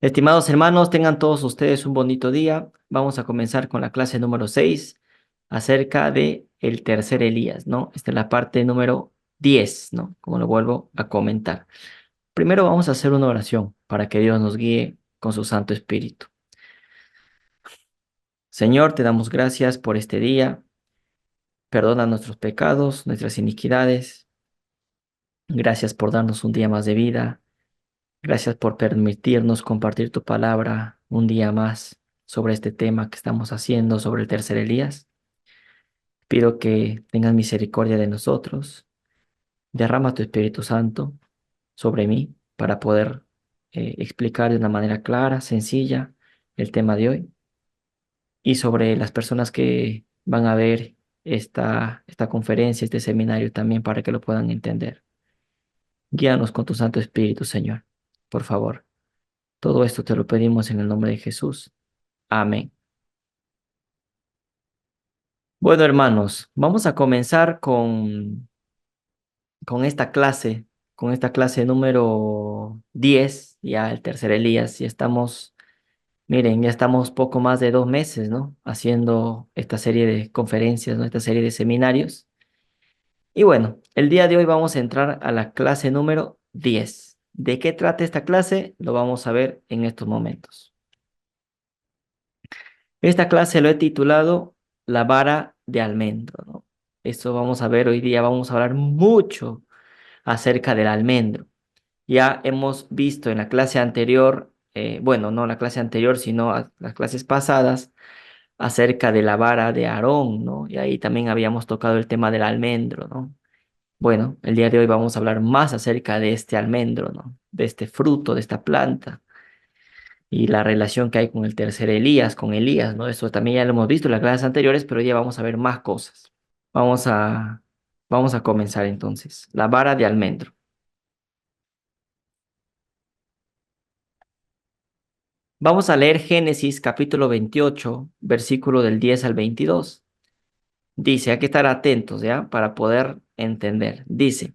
Estimados hermanos, tengan todos ustedes un bonito día. Vamos a comenzar con la clase número 6 acerca de el tercer Elías, ¿no? Esta es la parte número 10, ¿no? Como lo vuelvo a comentar. Primero vamos a hacer una oración para que Dios nos guíe con su Santo Espíritu. Señor, te damos gracias por este día. Perdona nuestros pecados, nuestras iniquidades. Gracias por darnos un día más de vida. Gracias por permitirnos compartir tu palabra un día más sobre este tema que estamos haciendo sobre el tercer Elías. Pido que tengas misericordia de nosotros. Derrama tu Espíritu Santo sobre mí para poder explicar de una manera clara, sencilla, el tema de hoy y sobre las personas que van a ver esta conferencia, este seminario también para que lo puedan entender. Guíanos con tu Santo Espíritu, Señor, por favor. Todo esto te lo pedimos en el nombre de Jesús. Amén. Bueno, hermanos, vamos a comenzar con esta clase, con esta clase número 10, ya el tercer Elías, y estamos, miren, ya estamos poco más de 2 meses, ¿no? Haciendo esta serie de conferencias, ¿no? Esta serie de seminarios. Y bueno, el día de hoy vamos a entrar a la clase número 10. ¿De qué trata esta clase? Lo vamos a ver en estos momentos. Esta clase lo he titulado La vara de almendro, ¿no? Esto vamos a ver hoy día, vamos a hablar mucho acerca del almendro. Ya hemos visto en la clase anterior, bueno, no la clase anterior, sino las clases pasadas, acerca de la vara de Aarón, ¿no? Y ahí también habíamos tocado el tema del almendro, ¿no? Bueno, el día de hoy vamos a hablar más acerca de este almendro, ¿no? De este fruto, de esta planta y la relación que hay con el tercer Elías, con Elías, ¿no? Eso también ya lo hemos visto en las clases anteriores, pero hoy ya vamos a ver más cosas. Vamos a, vamos a comenzar entonces. La vara de almendro. Vamos a leer Génesis capítulo 28, versículo del 10 al 22. Dice, hay que estar atentos, ¿ya? Para poder entender. Dice,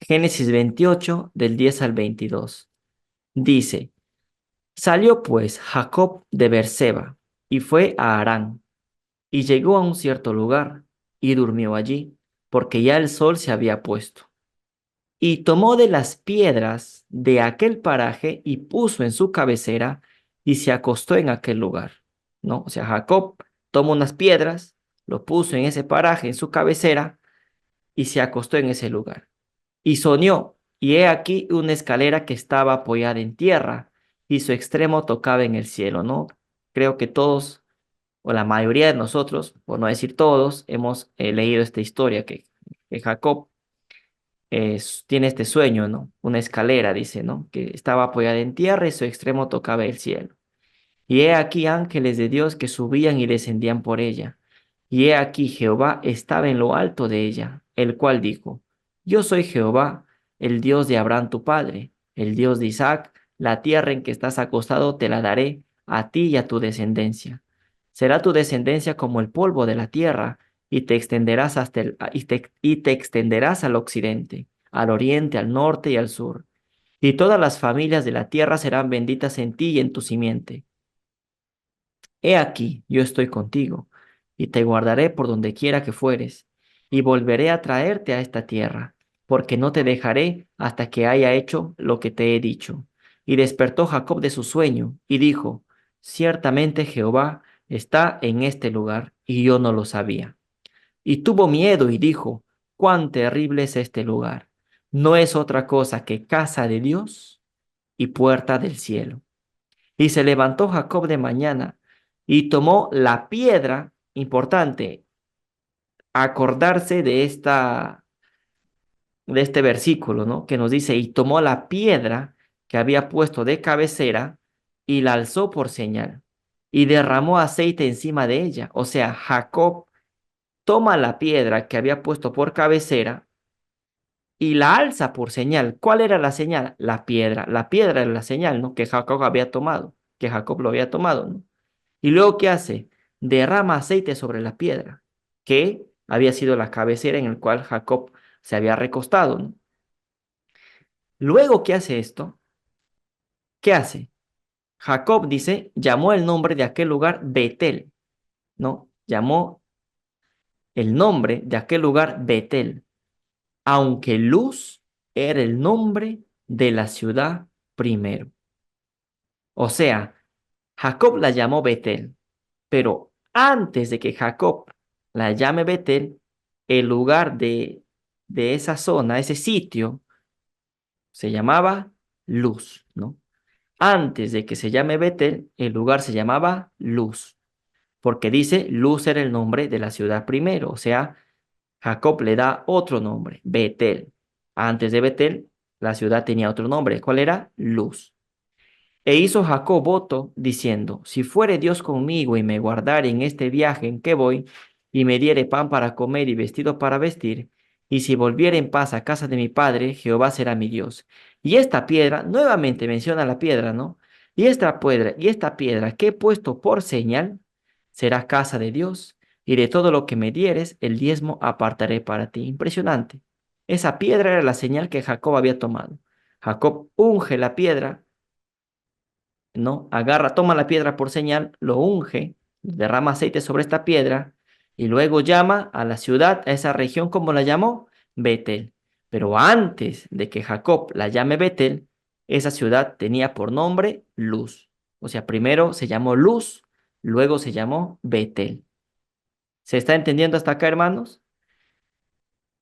Génesis 28, del 10 al 22. Dice, salió pues Jacob de Berseba y fue a Harán y llegó a un cierto lugar y durmió allí, porque ya el sol se había puesto. Y tomó de las piedras de aquel paraje y puso en su cabecera y se acostó en aquel lugar, ¿no? O sea, Jacob tomó unas piedras, lo puso en ese paraje, en su cabecera, y se acostó en ese lugar. Y soñó, y he aquí una escalera que estaba apoyada en tierra, y su extremo tocaba en el cielo, ¿no? Creo que todos, o la mayoría de nosotros, por no decir todos, hemos leído esta historia que Jacob tiene este sueño, ¿no? Una escalera, dice, ¿no? Que estaba apoyada en tierra y su extremo tocaba el cielo. Y he aquí ángeles de Dios que subían y descendían por ella. Y he aquí Jehová estaba en lo alto de ella, el cual dijo, yo soy Jehová, el Dios de Abraham tu padre, el Dios de Isaac, la tierra en que estás acostado te la daré a ti y a tu descendencia. Será tu descendencia como el polvo de la tierra, y te extenderás y te extenderás al occidente, al oriente, al norte y al sur. Y todas las familias de la tierra serán benditas en ti y en tu simiente. He aquí, yo estoy contigo, y te guardaré por donde quiera que fueres, y volveré a traerte a esta tierra, porque no te dejaré hasta que haya hecho lo que te he dicho. Y despertó Jacob de su sueño, y dijo, ciertamente Jehová está en este lugar, y yo no lo sabía. Y tuvo miedo y dijo, cuán terrible es este lugar. No es otra cosa que casa de Dios y puerta del cielo. Y se levantó Jacob de mañana y tomó la piedra, importante, acordarse de este versículo, ¿no? Que nos dice, y tomó la piedra que había puesto de cabecera y la alzó por señal y derramó aceite encima de ella. O sea, Jacob toma la piedra que había puesto por cabecera y la alza por señal. ¿Cuál era la señal? La piedra. La piedra era la señal, ¿no? Que Jacob había tomado, que Jacob lo había tomado, ¿no? Y luego, ¿qué hace? Derrama aceite sobre la piedra, que había sido la cabecera en el cual Jacob se había recostado, ¿no? Luego, ¿qué hace esto? ¿Qué hace? Jacob dice, llamó el nombre de aquel lugar Betel, ¿no? Llamó el nombre de aquel lugar Betel, aunque Luz era el nombre de la ciudad primero. O sea, Jacob la llamó Betel, pero antes de que Jacob la llame Betel, el lugar de esa zona, ese sitio, se llamaba Luz, ¿no? Antes de que se llame Betel, el lugar se llamaba Luz, porque dice Luz era el nombre de la ciudad primero, o sea, Jacob le da otro nombre, Betel. Antes de Betel, la ciudad tenía otro nombre, ¿cuál era? Luz. E hizo Jacob voto diciendo, si fuere Dios conmigo y me guardare en este viaje en que voy, y me diere pan para comer y vestido para vestir, y si volviere en paz a casa de mi padre, Jehová será mi Dios. Y esta piedra, nuevamente menciona la piedra, ¿no? Y esta piedra que he puesto por señal, será casa de Dios, y de todo lo que me dieres, el diezmo apartaré para ti. Impresionante. Esa piedra era la señal que Jacob había tomado. Jacob unge la piedra, ¿no? Agarra, toma la piedra por señal, lo unge, derrama aceite sobre esta piedra y luego llama a la ciudad, a esa región, como la llamó, Betel. Pero antes de que Jacob la llame Betel, esa ciudad tenía por nombre Luz. O sea, primero se llamó Luz, luego se llamó Betel. ¿Se está entendiendo hasta acá, hermanos?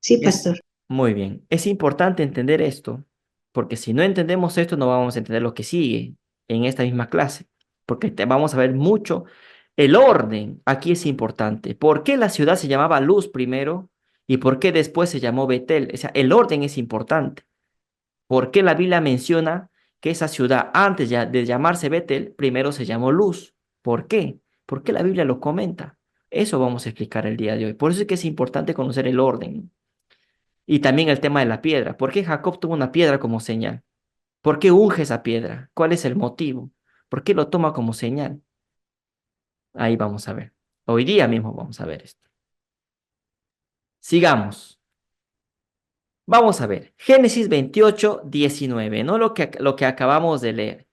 Sí, Es pastor. muy bien. Es importante entender esto, porque si no entendemos esto, no vamos a entender lo que sigue en esta misma clase, porque vamos a ver mucho. El orden aquí es importante. ¿Por qué la ciudad se llamaba Luz primero y por qué después se llamó Betel? O sea, el orden es importante. ¿Por qué la Biblia menciona que esa ciudad, antes ya de llamarse Betel, primero se llamó Luz? ¿Por qué? ¿Por qué la Biblia lo comenta? Eso vamos a explicar el día de hoy. Por eso es que es importante conocer el orden. Y también el tema de la piedra. ¿Por qué Jacob tuvo una piedra como señal? ¿Por qué unge esa piedra? ¿Cuál es el motivo? ¿Por qué lo toma como señal? Ahí vamos a ver. Hoy día mismo vamos a ver esto. Sigamos. Vamos a ver. Génesis 28:19, no lo que acabamos de leer.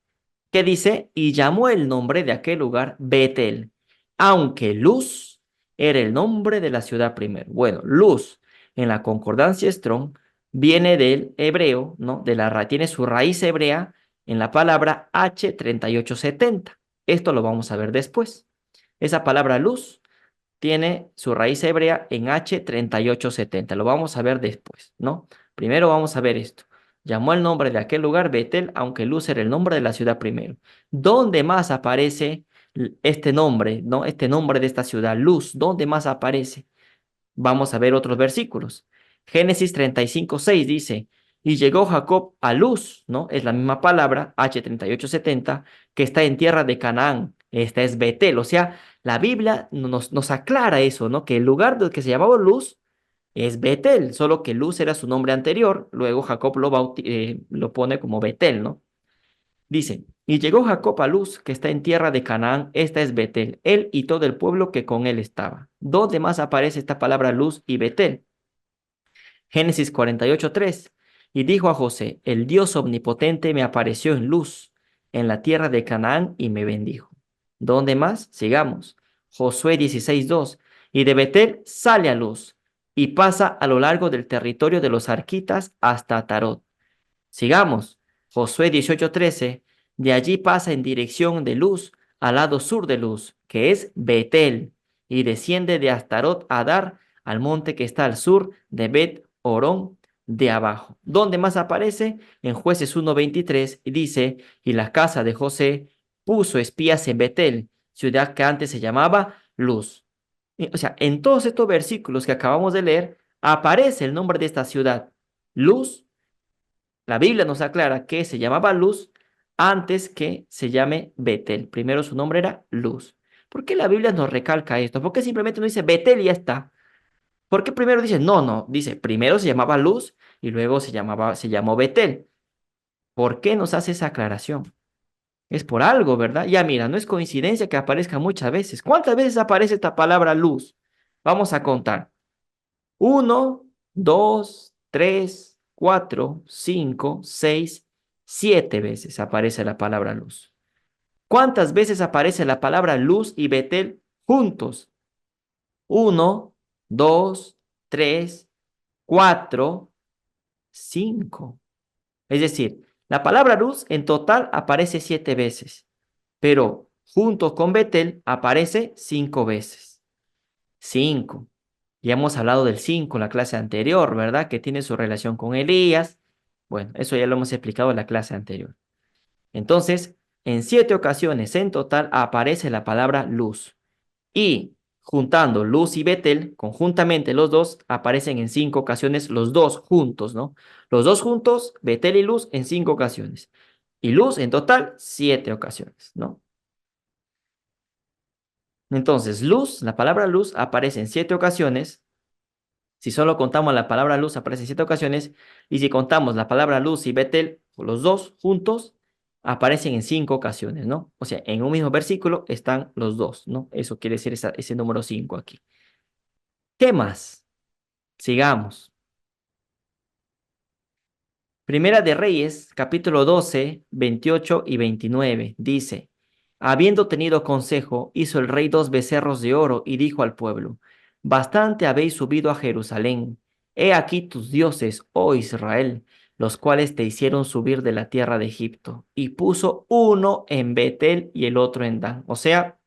¿Qué dice? Y llamó el nombre de aquel lugar Betel, aunque Luz era el nombre de la ciudad primero. Bueno, Luz en la concordancia Strong viene del hebreo, ¿no? Tiene su raíz hebrea en la palabra H3870. Esto lo vamos a ver después. Esa palabra luz tiene su raíz hebrea en H3870. Lo vamos a ver después, ¿no? Primero vamos a ver esto. Llamó el nombre de aquel lugar Betel, aunque Luz era el nombre de la ciudad primero. ¿Dónde más aparece este nombre, ¿no? Este nombre de esta ciudad, Luz? ¿Dónde más aparece? Vamos a ver otros versículos. Génesis 35:6 dice, y llegó Jacob a Luz, ¿no? Es la misma palabra, H3870, que está en tierra de Canaán. Esta es Betel. O sea, la Biblia nos aclara eso, ¿no? Que el lugar del que se llamaba Luz es Betel, solo que Luz era su nombre anterior, luego Jacob lo pone como Betel, ¿no? Dice, y llegó Jacob a Luz, que está en tierra de Canaán, esta es Betel, él y todo el pueblo que con él estaba. ¿Dónde más aparece esta palabra Luz y Betel? Génesis 48:3. Y dijo a José, el Dios omnipotente me apareció en luz en la tierra de Canaán y me bendijo. ¿Dónde más? Sigamos. Josué 16:2. Y de Betel sale a luz y pasa a lo largo del territorio de los arquitas hasta Tarot. Sigamos. Josué 18:13. De allí pasa en dirección de Luz al lado sur de Luz, que es Betel, y desciende de Astarot a Dar al monte que está al sur de Bet Orón de abajo. ¿Dónde más aparece? En Jueces 1:23 y dice, y la casa de José puso espías en Betel, ciudad que antes se llamaba Luz. O sea, en todos estos versículos que acabamos de leer, aparece el nombre de esta ciudad, Luz. La Biblia nos aclara que se llamaba Luz antes que se llame Betel. Primero su nombre era Luz. ¿Por qué la Biblia nos recalca esto? ¿Por qué simplemente no dice Betel y ya está? ¿Por qué primero dice no, no? Dice primero se llamaba Luz y luego se llamó Betel. ¿Por qué nos hace esa aclaración? Es por algo, ¿verdad? Ya mira, no es coincidencia que aparezca muchas veces. ¿Cuántas veces aparece esta palabra luz? Vamos a contar. Uno, dos, tres, cuatro, cinco, seis, 7 veces aparece la palabra luz. ¿Cuántas veces aparece la palabra Luz y Betel juntos? Uno, dos, tres, cuatro, cinco. Es decir, la palabra luz en total aparece 7 veces, pero junto con Betel aparece 5 veces. Cinco. Ya hemos hablado del 5 en la clase anterior, ¿verdad? Que tiene su relación con Elías. Bueno, eso ya lo hemos explicado en la clase anterior. Entonces, en 7 ocasiones en total aparece la palabra luz. Y juntando luz y Betel, conjuntamente los dos, aparecen en 5 ocasiones los dos juntos, ¿no? Los dos juntos, Betel y luz, en 5 ocasiones. Y luz en total, 7 ocasiones, ¿no? Entonces, luz, la palabra luz aparece en 7 ocasiones. Si solo contamos la palabra luz, aparece en 7 ocasiones. Y si contamos la palabra luz y Betel, los dos juntos, aparecen en 5 ocasiones, ¿no? O sea, en un mismo versículo están los dos, ¿no? Eso quiere decir ese número 5 aquí. ¿Qué más? Sigamos. Primera de Reyes, capítulo 12, 28 y 29, dice, habiendo tenido consejo, hizo el rey 2 becerros de oro y dijo al pueblo, bastante habéis subido a Jerusalén. He aquí tus dioses, oh Israel, los cuales te hicieron subir de la tierra de Egipto. Y puso uno en Betel y el otro en Dan. O sea,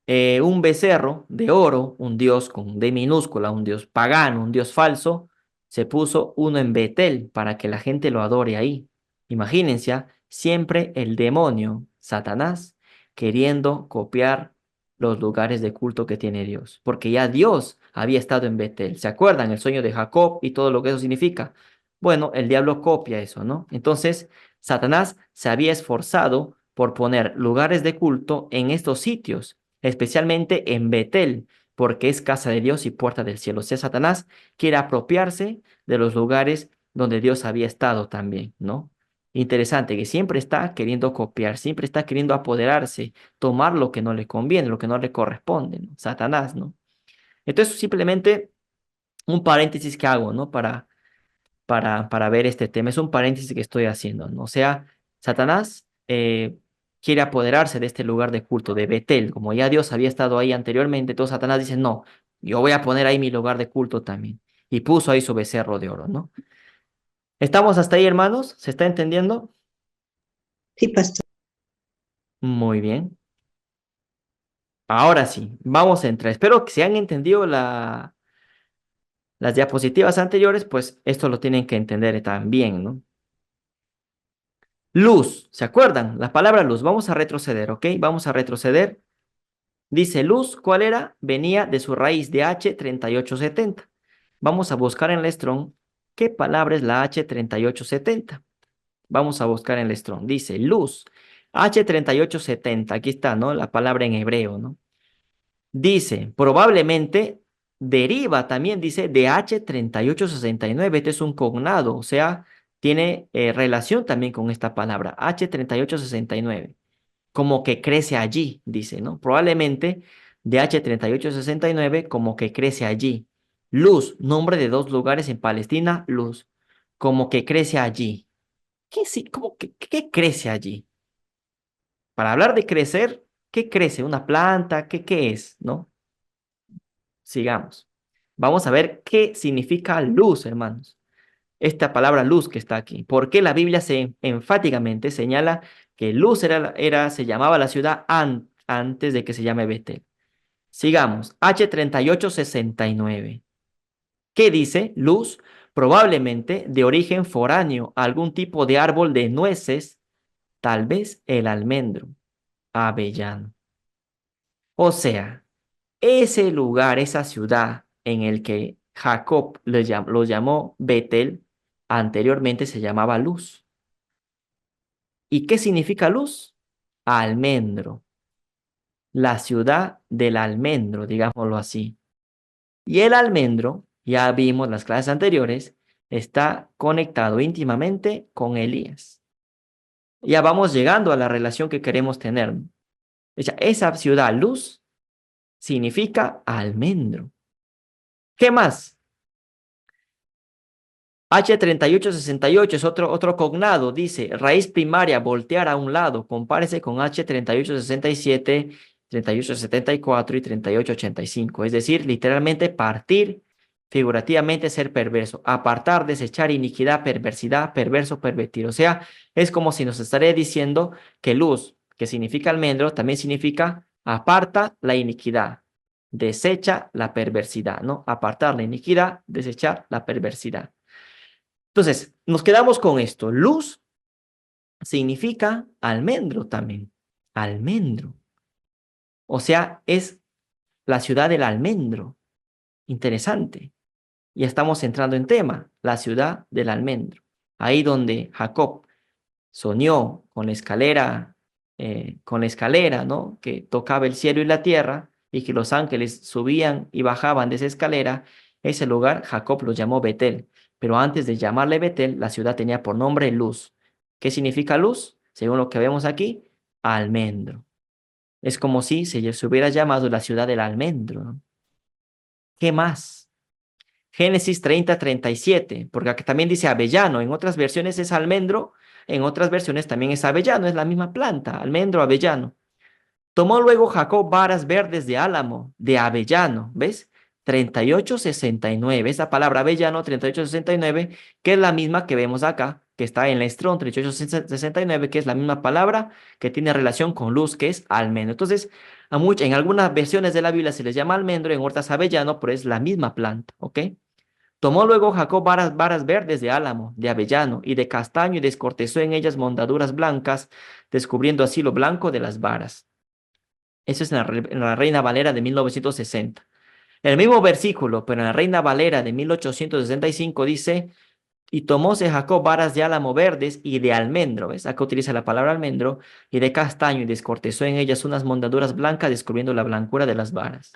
un becerro de oro, un dios con D minúscula, un dios pagano, un dios falso, se puso uno en Betel para que la gente lo adore ahí. Imagínense, siempre el demonio, Satanás, queriendo copiar los lugares de culto que tiene Dios, porque ya Dios había estado en Betel. ¿Se acuerdan el sueño de Jacob y todo lo que eso significa? Bueno, el diablo copia eso, ¿no? Entonces, Satanás se había esforzado por poner lugares de culto en estos sitios, especialmente en Betel, porque es casa de Dios y puerta del cielo. O sea, Satanás quiere apropiarse de los lugares donde Dios había estado también, ¿no? Interesante que siempre está queriendo copiar, siempre está queriendo apoderarse, tomar lo que no le conviene, lo que no le corresponde, ¿no? Satanás, ¿no? Entonces, simplemente un paréntesis que hago, ¿no? Para ver este tema. Es un paréntesis que estoy haciendo, ¿no? O sea, Satanás quiere apoderarse de este lugar de culto, de Betel. Como ya Dios había estado ahí anteriormente, entonces Satanás dice, no, yo voy a poner ahí mi lugar de culto también. Y puso ahí su becerro de oro, ¿no? ¿Estamos hasta ahí, hermanos? ¿Se está entendiendo? Sí, pastor. Muy bien. Ahora sí, vamos a entrar. Espero que se han entendido las diapositivas anteriores, pues esto lo tienen que entender también, ¿no? Luz, ¿se acuerdan? La palabra luz. Vamos a retroceder, ¿ok? Vamos a retroceder. Dice luz, ¿cuál era? Venía de su raíz de H3870. Vamos a buscar en el Strong qué palabra es la H3870. Vamos a buscar en el Strong. Dice luz, H3870. Aquí está, ¿no? La palabra en hebreo, ¿no? Dice, probablemente deriva también, dice, de H3869. Este es un cognado, o sea, tiene relación también con esta palabra, H3869. Como que crece allí, dice, ¿no? Probablemente de H3869, como que crece allí. Luz, nombre de 2 lugares en Palestina, luz, como que crece allí. ¿Qué, sí, cómo qué crece allí? Para hablar de crecer, ¿qué crece? ¿Una planta? ¿Qué es? ¿No? Sigamos. Vamos a ver qué significa luz, hermanos. Esta palabra luz que está aquí. ¿Por qué la Biblia enfáticamente señala que luz se llamaba la ciudad antes de que se llame Betel? Sigamos. H3869. ¿Qué dice? Luz, probablemente de origen foráneo, algún tipo de árbol de nueces, tal vez el almendro, avellano. O sea, ese lugar, esa ciudad en el que Jacob lo llamó Betel, anteriormente se llamaba Luz. ¿Y qué significa Luz? Almendro, la ciudad del almendro, digámoslo así. Y el almendro, ya vimos las clases anteriores, está conectado íntimamente con Elías. Ya vamos llegando a la relación que queremos tener, ¿no? Esa ciudad Luz significa almendro. ¿Qué más? H3868 es otro cognado. Dice, raíz primaria, voltear a un lado. Compárese con H3867, 3874 y 3885. Es decir, literalmente partir, figurativamente ser perverso. Apartar, desechar, iniquidad, perversidad, perverso, pervertir. O sea, es como si nos estaría diciendo que luz, que significa almendro, también significa aparta la iniquidad, desecha la perversidad, ¿no? Apartar la iniquidad, desechar la perversidad. Entonces, nos quedamos con esto. Luz significa almendro también. Almendro. O sea, es la ciudad del almendro. Interesante. Ya estamos entrando en tema. La ciudad del almendro. Ahí donde Jacob soñó con la escalera, ¿no? Que tocaba el cielo y la tierra y que los ángeles subían y bajaban de esa escalera. Ese lugar Jacob lo llamó Betel, pero antes de llamarle Betel, la ciudad tenía por nombre Luz. ¿Qué significa luz? Según lo que vemos aquí, almendro. Es como si se hubiera llamado la ciudad del almendro, ¿no? ¿Qué más? Génesis 30:37, porque aquí también dice avellano, en otras versiones es almendro, en otras versiones también es avellano, es la misma planta, almendro, avellano. Tomó luego Jacob varas verdes de álamo, de avellano, ¿ves? 3869, esa palabra avellano, 3869, que es la misma que vemos acá, que está en la Strong 3869, que es la misma palabra que tiene relación con luz, que es almendro. Entonces, en algunas versiones de la Biblia se les llama almendro, en otras avellano, pero es la misma planta, ¿ok? Tomó luego Jacob varas verdes de álamo, de avellano y de castaño y descortezó en ellas mondaduras blancas, descubriendo así lo blanco de las varas. Eso es en la Reina Valera de 1960. El mismo versículo, pero en la Reina Valera de 1865 dice, y tomóse Jacob varas de álamo verdes y de almendro, ¿ves? Acá utiliza la palabra almendro, y de castaño y descortezó en ellas unas mondaduras blancas, descubriendo la blancura de las varas.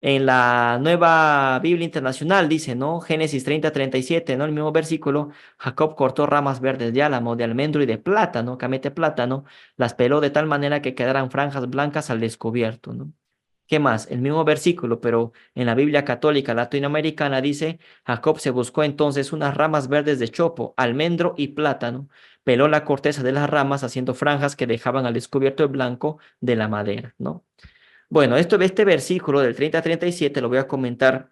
En la Nueva Biblia Internacional dice, ¿no? Génesis 30:37, ¿no? El mismo versículo, Jacob cortó ramas verdes de álamo, de almendro y de plátano, camete plátano, las peló de tal manera que quedaran franjas blancas al descubierto, ¿no? ¿Qué más? El mismo versículo, pero en la Biblia católica latinoamericana dice, Jacob se buscó entonces unas ramas verdes de chopo, almendro y plátano, peló la corteza de las ramas haciendo franjas que dejaban al descubierto el blanco de la madera, ¿no? Bueno, este versículo del 30 a 37 lo voy a comentar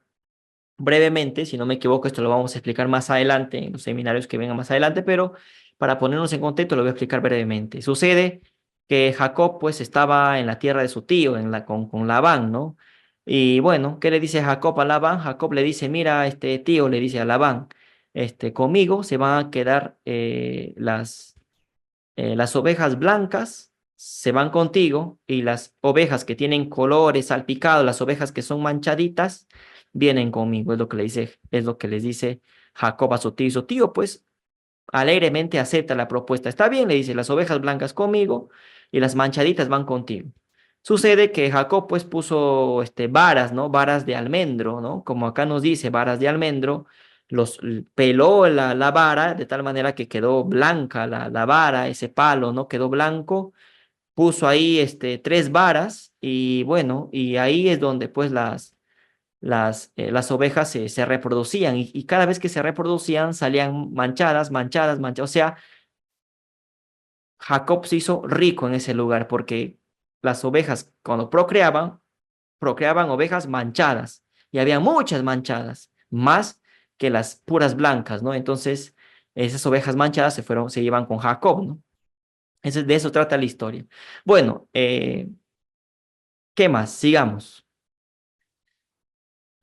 brevemente, si no me equivoco, esto lo vamos a explicar más adelante en los seminarios que vengan más adelante, pero para ponernos en contexto lo voy a explicar brevemente. Sucede que Jacob pues estaba en la tierra de su tío, con Labán, ¿no? Y bueno, ¿qué le dice Jacob a Labán? Jacob le dice, mira, este tío le dice a Labán, conmigo se van a quedar las ovejas blancas se van contigo y las ovejas que tienen colores salpicados, las ovejas que son manchaditas, vienen conmigo. Es lo que les dice Jacob a su tío. Y su tío, pues, alegremente acepta la propuesta. Está bien, le dice, las ovejas blancas conmigo y las manchaditas van contigo. Sucede que Jacob, pues, puso varas, ¿no? Varas de almendro, ¿no? Como acá nos dice, varas de almendro peló la vara de tal manera que quedó blanca la vara, ese palo, ¿no? Quedó blanco, puso ahí tres varas y bueno, y ahí es donde pues las ovejas se reproducían y cada vez que se reproducían salían manchadas, manchadas, manchadas. O sea, Jacob se hizo rico en ese lugar porque las ovejas cuando procreaban ovejas manchadas y había muchas manchadas, más que las puras blancas, ¿no? Entonces, esas ovejas manchadas se llevan con Jacob, ¿no? De eso trata la historia. Bueno, ¿qué más? Sigamos.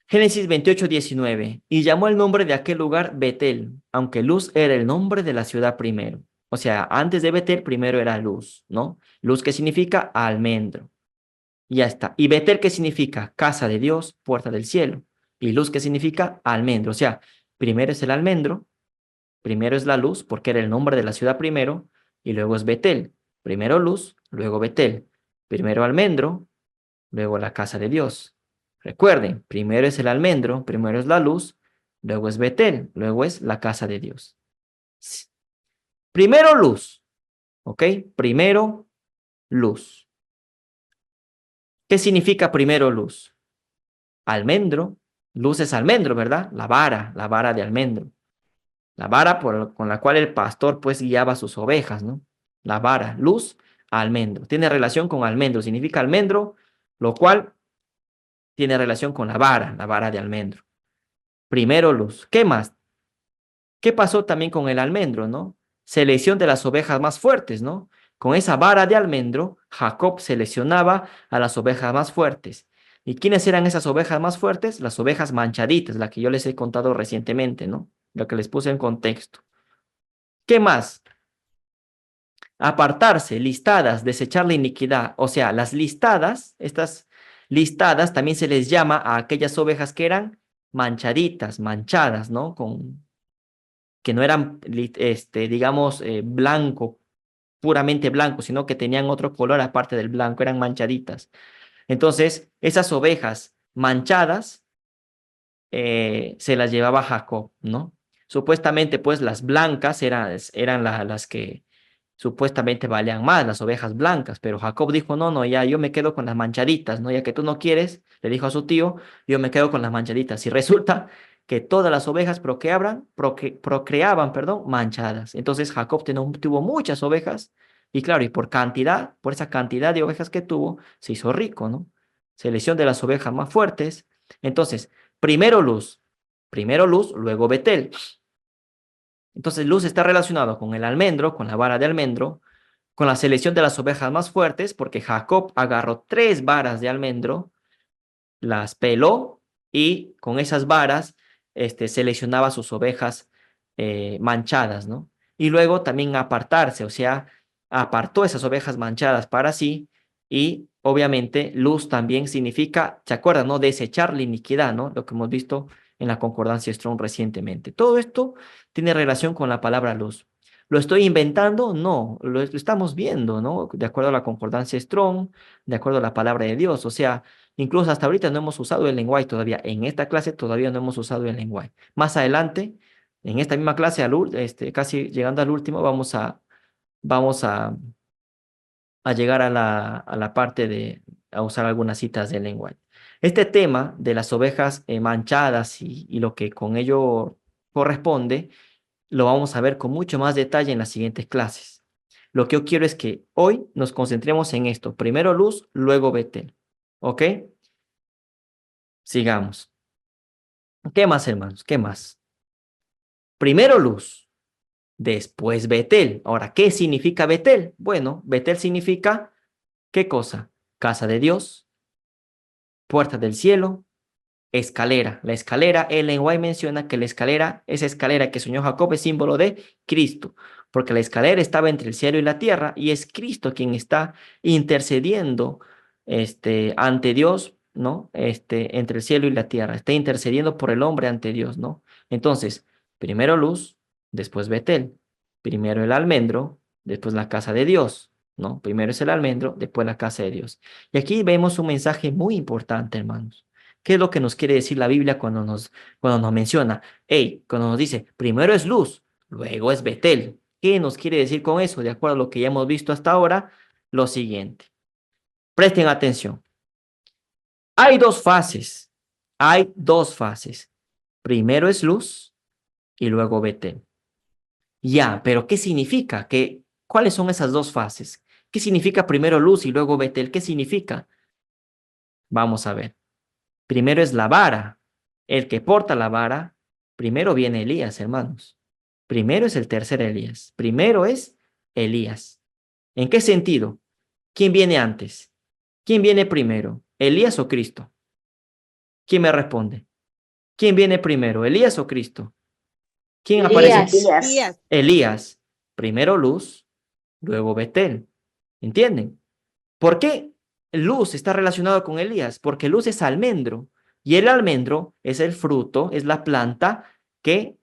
Génesis 28:19. Y llamó el nombre de aquel lugar Betel, aunque Luz era el nombre de la ciudad primero. O sea, antes de Betel primero era Luz, ¿no? Luz que significa almendro. Ya está. ¿Y Betel qué significa? Casa de Dios, puerta del cielo. Y luz qué significa almendro. O sea, primero es el almendro, primero es la luz, porque era el nombre de la ciudad primero, y luego es Betel. Primero luz, luego Betel. Primero almendro, luego la casa de Dios. Recuerden, primero es el almendro, primero es la luz, luego es Betel, luego es la casa de Dios. Primero luz, ¿ok? Primero luz. ¿Qué significa primero luz? Almendro, luz es almendro, ¿verdad? La vara de almendro. La vara con la cual el pastor pues guiaba a sus ovejas, ¿no? La vara, luz, almendro. Tiene relación con almendro, significa almendro, lo cual tiene relación con la vara de almendro. Primero luz. ¿Qué más? ¿Qué pasó también con el almendro, no? Selección de las ovejas más fuertes, ¿no? Con esa vara de almendro, Jacob seleccionaba a las ovejas más fuertes. ¿Y quiénes eran esas ovejas más fuertes? Las ovejas manchaditas, la que yo les he contado recientemente, ¿no? Lo que les puse en contexto. ¿Qué más? Apartarse, listadas, desechar la iniquidad. O sea, las listadas, estas listadas también se les llama a aquellas ovejas que eran manchaditas, manchadas, ¿no? Que no eran, digamos, blanco, puramente blanco, sino que tenían otro color aparte del blanco, eran manchaditas. Entonces, esas ovejas manchadas se las llevaba Jacob, ¿no? Supuestamente, pues las blancas eran las que supuestamente valían más, las ovejas blancas, pero Jacob dijo, no, no, ya yo me quedo con las manchaditas, ¿no? Ya que tú no quieres, le dijo a su tío, yo me quedo con las manchaditas. Y resulta que todas las ovejas procreaban, perdón, manchadas. Entonces Jacob tuvo muchas ovejas y claro, y por cantidad, por esa cantidad de ovejas que tuvo, se hizo rico, ¿no? Selección de las ovejas más fuertes. Entonces, primero luz, luego Betel. Entonces, luz está relacionado con el almendro, con la vara de almendro, con la selección de las ovejas más fuertes, porque Jacob agarró 3 varas de almendro, las peló y con esas varas seleccionaba sus ovejas manchadas, ¿no? Y luego también apartarse, o sea, apartó esas ovejas manchadas para sí y obviamente luz también significa, ¿se acuerdan, no? Desechar la iniquidad, ¿no? Lo que hemos visto en la concordancia Strong recientemente. Todo esto tiene relación con la palabra luz. ¿Lo estoy inventando? No, lo estamos viendo, ¿no? De acuerdo a la concordancia Strong, de acuerdo a la palabra de Dios, o sea, incluso hasta ahorita no hemos usado el lenguaje todavía. En esta clase todavía no hemos usado el lenguaje. Más adelante, en esta misma clase, casi llegando al último, vamos a llegar a la parte a usar algunas citas del lenguaje. Este tema de las ovejas manchadas y lo que con ello corresponde, lo vamos a ver con mucho más detalle en las siguientes clases. Lo que yo quiero es que hoy nos concentremos en esto. Primero luz, luego Betel. ¿Ok? Sigamos. ¿Qué más, hermanos? ¿Qué más? Primero luz, después Betel. Ahora, ¿qué significa Betel? Bueno, Betel significa, ¿qué cosa? Casa de Dios, puerta del cielo, escalera. La escalera, el lenguaje menciona que la escalera, esa escalera que soñó Jacob es símbolo de Cristo, porque la escalera estaba entre el cielo y la tierra y es Cristo quien está intercediendo ante Dios, ¿no? Entre el cielo y la tierra, está intercediendo por el hombre ante Dios, ¿no? Entonces, primero luz, después Betel, primero el almendro, después la casa de Dios, ¿no? Primero es el almendro, después la casa de Dios. Y aquí vemos un mensaje muy importante, hermanos. ¿Qué es lo que nos quiere decir la Biblia cuando nos menciona? Hey, cuando nos dice, primero es luz, luego es Betel. ¿Qué nos quiere decir con eso? De acuerdo a lo que ya hemos visto hasta ahora, lo siguiente. Presten atención. Hay dos fases. Hay dos fases. Primero es luz y luego Betel. Ya, pero ¿qué significa? ¿Cuáles son esas dos fases? ¿Qué significa primero luz y luego Betel? ¿Qué significa? Vamos a ver. Primero es la vara. El que porta la vara, primero viene Elías, hermanos. Primero es el tercer Elías. Primero es Elías. ¿En qué sentido? ¿Quién viene antes? ¿Quién viene primero? ¿Elías o Cristo? ¿Quién me responde? ¿Quién viene primero? ¿Elías o Cristo? ¿Quién aparece? Elías. Elías. Primero luz, luego Betel. ¿Entienden? ¿Por qué luz está relacionado con Elías? Porque luz es almendro y el almendro es el fruto, es la planta que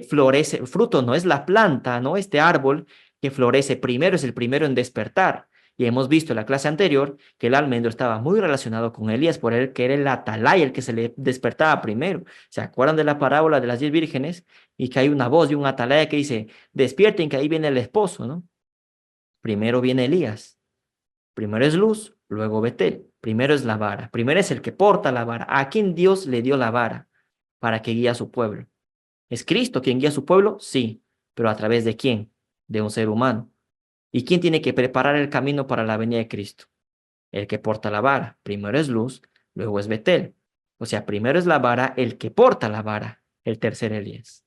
florece. El fruto no es la planta, ¿no? Este árbol que florece primero es el primero en despertar. Y hemos visto en la clase anterior que el almendro estaba muy relacionado con Elías, por él que era el atalaya, el que se le despertaba primero. ¿Se acuerdan de la parábola de las 10 vírgenes? Y que hay una voz de un atalaya que dice, despierten que ahí viene el esposo, ¿no? Primero viene Elías. Primero es luz, luego Betel. Primero es la vara. Primero es el que porta la vara. ¿A quien Dios le dio la vara para que guíe a su pueblo? ¿Es Cristo quien guía a su pueblo? Sí, pero ¿a través de quién? De un ser humano. ¿Y quién tiene que preparar el camino para la venida de Cristo? El que porta la vara. Primero es luz, luego es Betel. O sea, primero es la vara, el que porta la vara, el tercer Elías.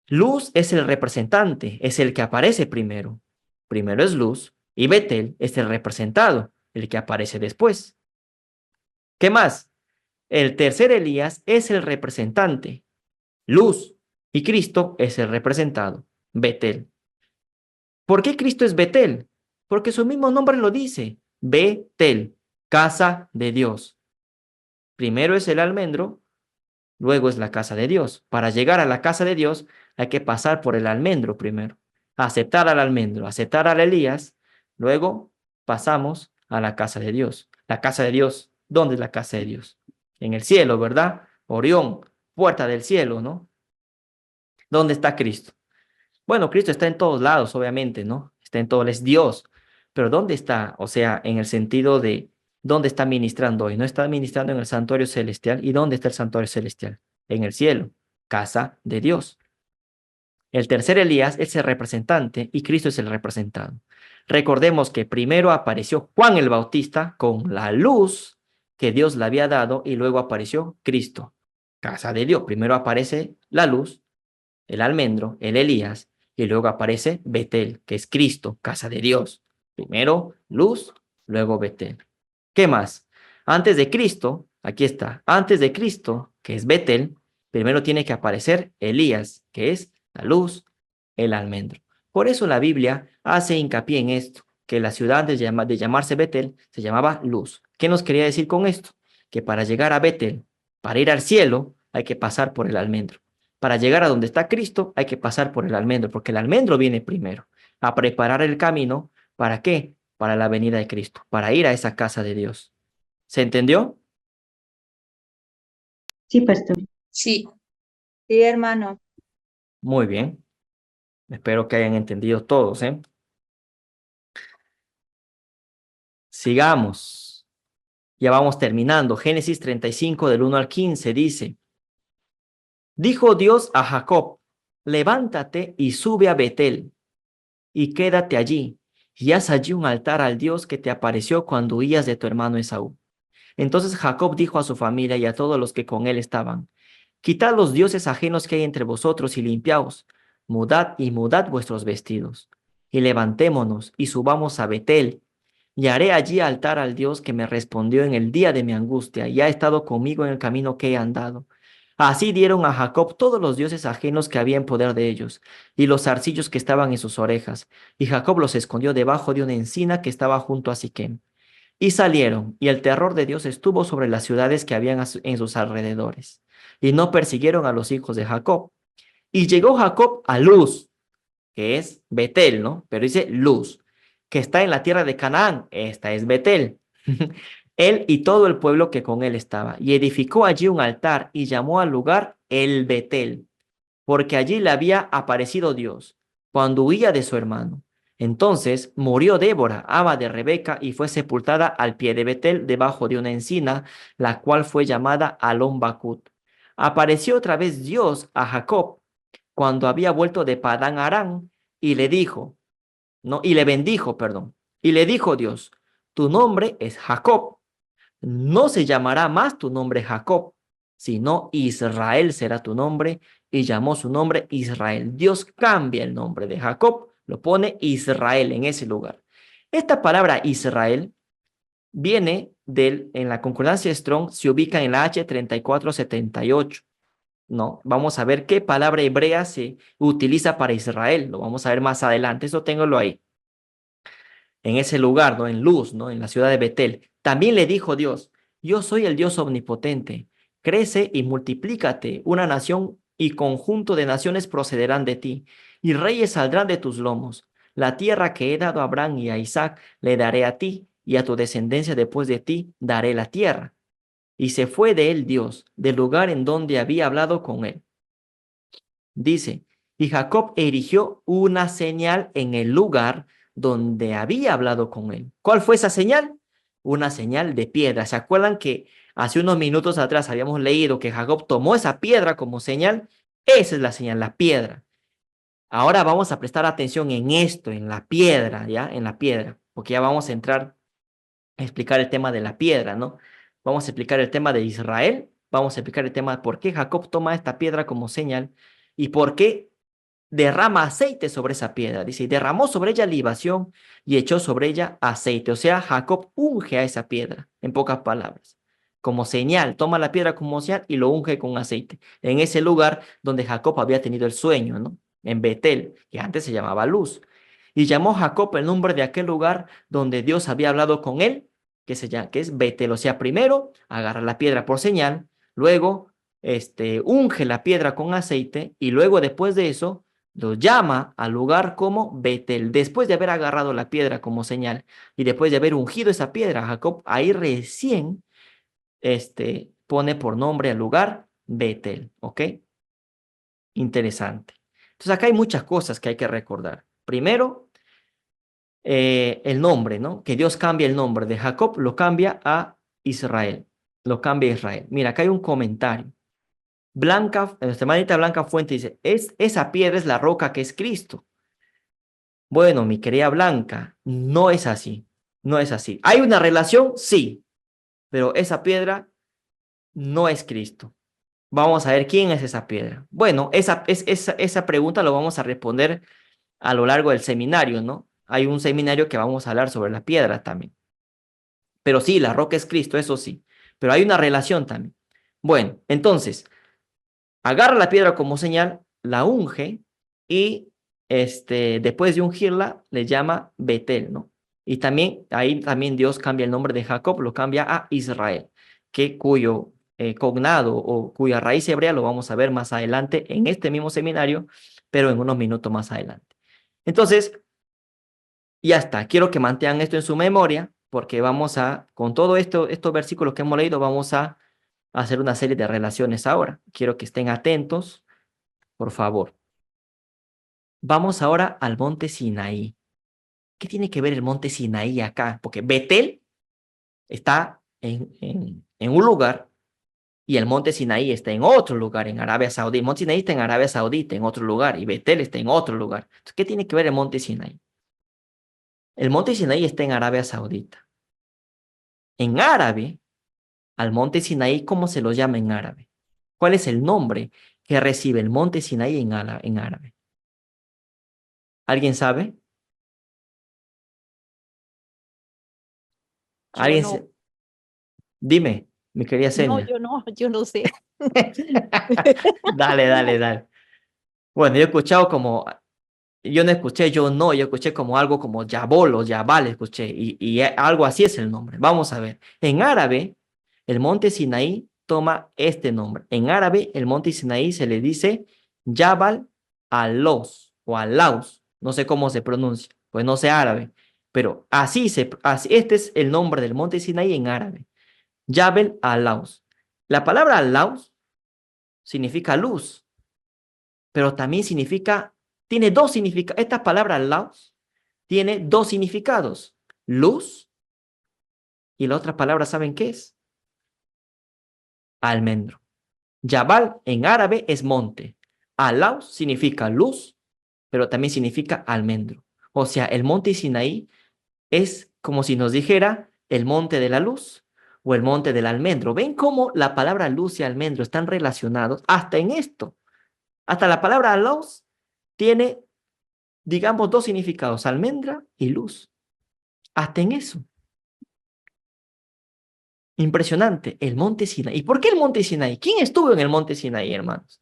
Luz es el representante, es el que aparece primero. Primero es luz y Betel es el representado, el que aparece después. ¿Qué más? El tercer Elías es el representante, luz, y Cristo es el representado, Betel. ¿Por qué Cristo es Betel? Porque su mismo nombre lo dice, Betel, casa de Dios. Primero es el almendro, luego es la casa de Dios. Para llegar a la casa de Dios hay que pasar por el almendro primero, aceptar al almendro, aceptar al Elías, luego pasamos a la casa de Dios. La casa de Dios, ¿dónde es la casa de Dios? En el cielo, ¿verdad? Orión, puerta del cielo, ¿no? ¿Dónde está Cristo? Bueno, Cristo está en todos lados, obviamente, ¿no? Está en todo, Él es Dios. Pero ¿dónde está? O sea, en el sentido de ¿dónde está ministrando hoy? No está ministrando en el santuario celestial. ¿Y dónde está el santuario celestial? En el cielo, casa de Dios. El tercer Elías es el representante y Cristo es el representado. Recordemos que primero apareció Juan el Bautista con la luz que Dios le había dado y luego apareció Cristo, casa de Dios. Primero aparece la luz, el almendro, el Elías, y luego aparece Betel, que es Cristo, casa de Dios. Primero luz, luego Betel. ¿Qué más? Antes de Cristo, aquí está, antes de Cristo, que es Betel, primero tiene que aparecer Elías, que es la luz, el almendro. Por eso la Biblia hace hincapié en esto, que la ciudad de llamarse Betel se llamaba Luz. ¿Qué nos quería decir con esto? Que para llegar a Betel, para ir al cielo, hay que pasar por el almendro. Para llegar a donde está Cristo, hay que pasar por el almendro, porque el almendro viene primero, a preparar el camino. ¿Para qué? Para la venida de Cristo, para ir a esa casa de Dios. ¿Se entendió? Sí, pastor. Sí, sí, hermano. Muy bien. Espero que hayan entendido todos, ¿eh? Sigamos. Ya vamos terminando. Génesis 35 del 1 al 15 dice, dijo Dios a Jacob, levántate y sube a Betel y quédate allí y haz allí un altar al Dios que te apareció cuando huías de tu hermano Esaú. Entonces Jacob dijo a su familia y a todos los que con él estaban, quitad los dioses ajenos que hay entre vosotros y limpiaos, mudad vuestros vestidos, y levantémonos y subamos a Betel, y haré allí altar al Dios que me respondió en el día de mi angustia y ha estado conmigo en el camino que he andado. Así dieron a Jacob todos los dioses ajenos que había en poder de ellos, y los zarcillos que estaban en sus orejas, y Jacob los escondió debajo de una encina que estaba junto a Siquem. Y salieron, y el terror de Dios estuvo sobre las ciudades que habían en sus alrededores, y no persiguieron a los hijos de Jacob. Y llegó Jacob a Luz, que es Betel, ¿no? Pero dice Luz, que está en la tierra de Canaán. Esta es Betel. Él y todo el pueblo que con él estaba, y edificó allí un altar y llamó al lugar el Betel, porque allí le había aparecido Dios cuando huía de su hermano. Entonces murió Débora, ama de Rebeca, y fue sepultada al pie de Betel, debajo de una encina, la cual fue llamada Alon Bacut. Apareció otra vez Dios a Jacob cuando había vuelto de Padán Aram, y le dijo, no, y le bendijo, perdón, y le dijo Dios, tu nombre es Jacob, no se llamará más tu nombre Jacob, sino Israel será tu nombre, y llamó su nombre Israel. Dios cambia el nombre de Jacob, lo pone Israel en ese lugar. Esta palabra Israel viene en la concordancia Strong, se ubica en la H3478. No, vamos a ver qué palabra hebrea se utiliza para Israel. Lo vamos a ver más adelante. Eso téngalo ahí, en ese lugar, ¿no? En Luz, ¿no? En la ciudad de Betel. También le dijo Dios, yo soy el Dios omnipotente. Crece y multiplícate. Una nación y conjunto de naciones procederán de ti, y reyes saldrán de tus lomos. La tierra que he dado a Abraham y a Isaac le daré a ti, y a tu descendencia después de ti daré la tierra. Y se fue de él Dios, del lugar en donde había hablado con él. Dice, y Jacob erigió una señal en el lugar donde había hablado con él. ¿Cuál fue esa señal? Una señal de piedra. ¿Se acuerdan que hace unos minutos atrás habíamos leído que Jacob tomó esa piedra como señal? Esa es la señal, la piedra. Ahora vamos a prestar atención en esto, en la piedra, ¿ya? En la piedra, porque ya vamos a entrar a explicar el tema de la piedra, ¿no? Vamos a explicar el tema de Israel, vamos a explicar el tema de por qué Jacob toma esta piedra como señal y por qué derrama aceite sobre esa piedra. Dice, y derramó sobre ella libación y echó sobre ella aceite. O sea, Jacob unge a esa piedra, en pocas palabras, como señal. Toma la piedra como señal y lo unge con aceite. En ese lugar donde Jacob había tenido el sueño, ¿no? En Betel, que antes se llamaba Luz. Y llamó Jacob el nombre de aquel lugar donde Dios había hablado con él, que es Betel. O sea, primero agarra la piedra por señal, luego unge la piedra con aceite y luego después de eso lo llama al lugar como Betel. Después de haber agarrado la piedra como señal y después de haber ungido esa piedra, Jacob ahí recién pone por nombre al lugar Betel. ¿Ok? Interesante. Entonces acá hay muchas cosas que hay que recordar. Primero, el nombre, ¿no? Que Dios cambia el nombre de Jacob, lo cambia a Israel. Lo cambia a Israel. Mira, acá hay un comentario. Nuestra hermanita Blanca Fuente dice, esa piedra es la roca que es Cristo. Bueno, mi querida Blanca, no es así, no es así. ¿Hay una relación? Sí, pero esa piedra no es Cristo. Vamos a ver quién es esa piedra. Bueno, esa pregunta lo vamos a responder a lo largo del seminario, ¿no? Hay un seminario que vamos a hablar sobre la piedra también. Pero sí, la roca es Cristo, eso sí. Pero hay una relación también. Bueno, entonces, agarra la piedra como señal, la unge y después de ungirla le llama Betel, ¿no? Y también ahí también Dios cambia el nombre de Jacob, lo cambia a Israel, cuyo cognado o cuya raíz hebrea lo vamos a ver más adelante en este mismo seminario, pero en unos minutos más adelante. Entonces, ya está. Quiero que mantengan esto en su memoria porque con todo esto, estos versículos que hemos leído, vamos a hacer una serie de relaciones ahora. Quiero que estén atentos, por favor. Vamos ahora al monte Sinaí. ¿Qué tiene que ver el monte Sinaí acá? Porque Betel está en un lugar y el monte Sinaí está en otro lugar, en Arabia Saudita. El monte Sinaí está en Arabia Saudita, en otro lugar, y Betel está en otro lugar. Entonces, ¿qué tiene que ver el monte Sinaí? El monte Sinaí está en Arabia Saudita. En árabe, al monte Sinaí, ¿cómo se lo llama en árabe? ¿Cuál es el nombre que recibe el monte Sinaí en árabe? ¿Alguien sabe? Yo ¿Alguien no, Dime, mi querida no, Celia. yo no sé. Dale, dale, dale. Bueno, yo no escuché, yo escuché como algo como Yabol o Yabal, escuché, y algo así es el nombre. Vamos a ver. En árabe, el monte Sinaí toma este nombre. En árabe, el monte Sinaí se le dice Jabal Alos o Alaus. No sé cómo se pronuncia, pues no sé árabe, pero este es el nombre del monte Sinaí en árabe. Jabal Alaus. La palabra Alaus significa luz, pero también tiene dos significados. Esta palabra Laos tiene dos significados, luz y la otra palabra, ¿saben qué es? Almendro. Jabal en árabe es monte. Alaus significa luz, pero también significa almendro. O sea, el monte Sinaí es como si nos dijera el monte de la luz o el monte del almendro. ¿Ven cómo la palabra luz y almendro están relacionados hasta en esto? Hasta la palabra Alaus tiene, digamos, dos significados, almendra y luz. Hasta en eso. Impresionante, el monte Sinaí. ¿Y por qué el monte Sinaí? ¿Quién estuvo en el monte Sinaí, hermanos?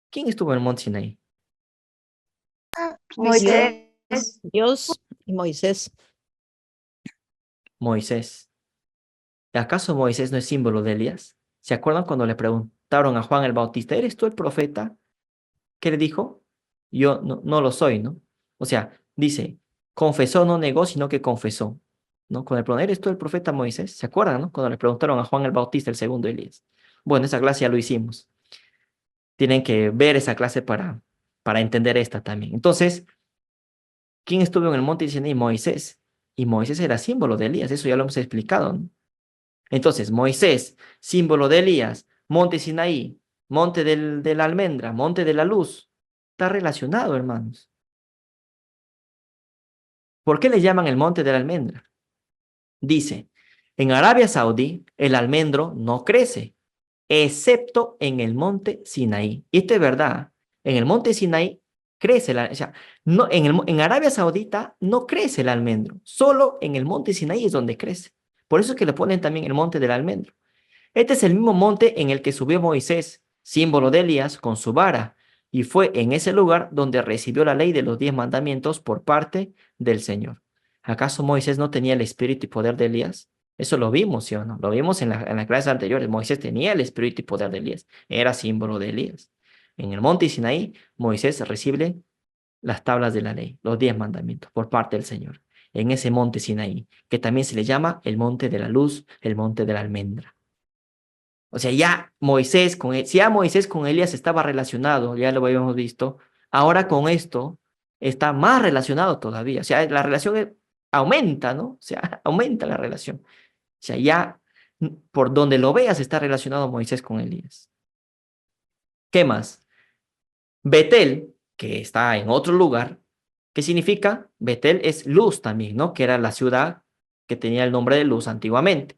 ¿Quién estuvo en el monte Sinaí? Moisés. Dios y Moisés. Moisés. ¿Acaso Moisés no es símbolo de Elías? ¿Se acuerdan cuando le preguntaron a Juan el Bautista, ¿eres tú el profeta? ¿Qué le dijo? Yo no lo soy, ¿no? O sea, dice, confesó, no negó, sino que confesó, ¿no? Con el pronombre, ¿eres tú el profeta Moisés? ¿Se acuerdan, no? Cuando le preguntaron a Juan el Bautista, el segundo Elías. Bueno, esa clase ya lo hicimos. Tienen que ver esa clase para entender esta también. Entonces, ¿quién estuvo en el monte Sinaí? Moisés. Y Moisés era símbolo de Elías, eso ya lo hemos explicado, ¿no? Entonces, Moisés, símbolo de Elías, monte Sinaí, monte de la almendra, monte de la luz. Está relacionado, hermanos. ¿Por qué le llaman el monte de la almendra? Dice, en Arabia Saudí el almendro no crece, excepto en el monte Sinaí. Y esto es verdad. En el monte Sinaí crece o sea, no, en Arabia Saudita no crece el almendro. Solo en el monte Sinaí es donde crece. Por eso es que le ponen también el monte del almendro. Este es el mismo monte en el que subió Moisés, símbolo de Elías, con su vara. Y fue en ese lugar donde recibió la ley de los 10 mandamientos por parte del Señor. ¿Acaso Moisés no tenía el espíritu y poder de Elías? Eso lo vimos, ¿sí o no? Lo vimos en las clases anteriores. Moisés tenía el espíritu y poder de Elías. Era símbolo de Elías. En el monte Sinaí, Moisés recibe las tablas de la ley, los 10 mandamientos, por parte del Señor. En ese monte Sinaí, que también se le llama el monte de la luz, el monte de la almendra. O sea, ya Moisés si ya Moisés con Elías estaba relacionado, ya lo habíamos visto, ahora con esto está más relacionado todavía. O sea, la relación aumenta, ¿no? O sea, aumenta la relación. O sea, ya por donde lo veas está relacionado Moisés con Elías. ¿Qué más? Betel, que está en otro lugar, ¿qué significa? Betel es luz también, ¿no? Que era la ciudad que tenía el nombre de luz antiguamente.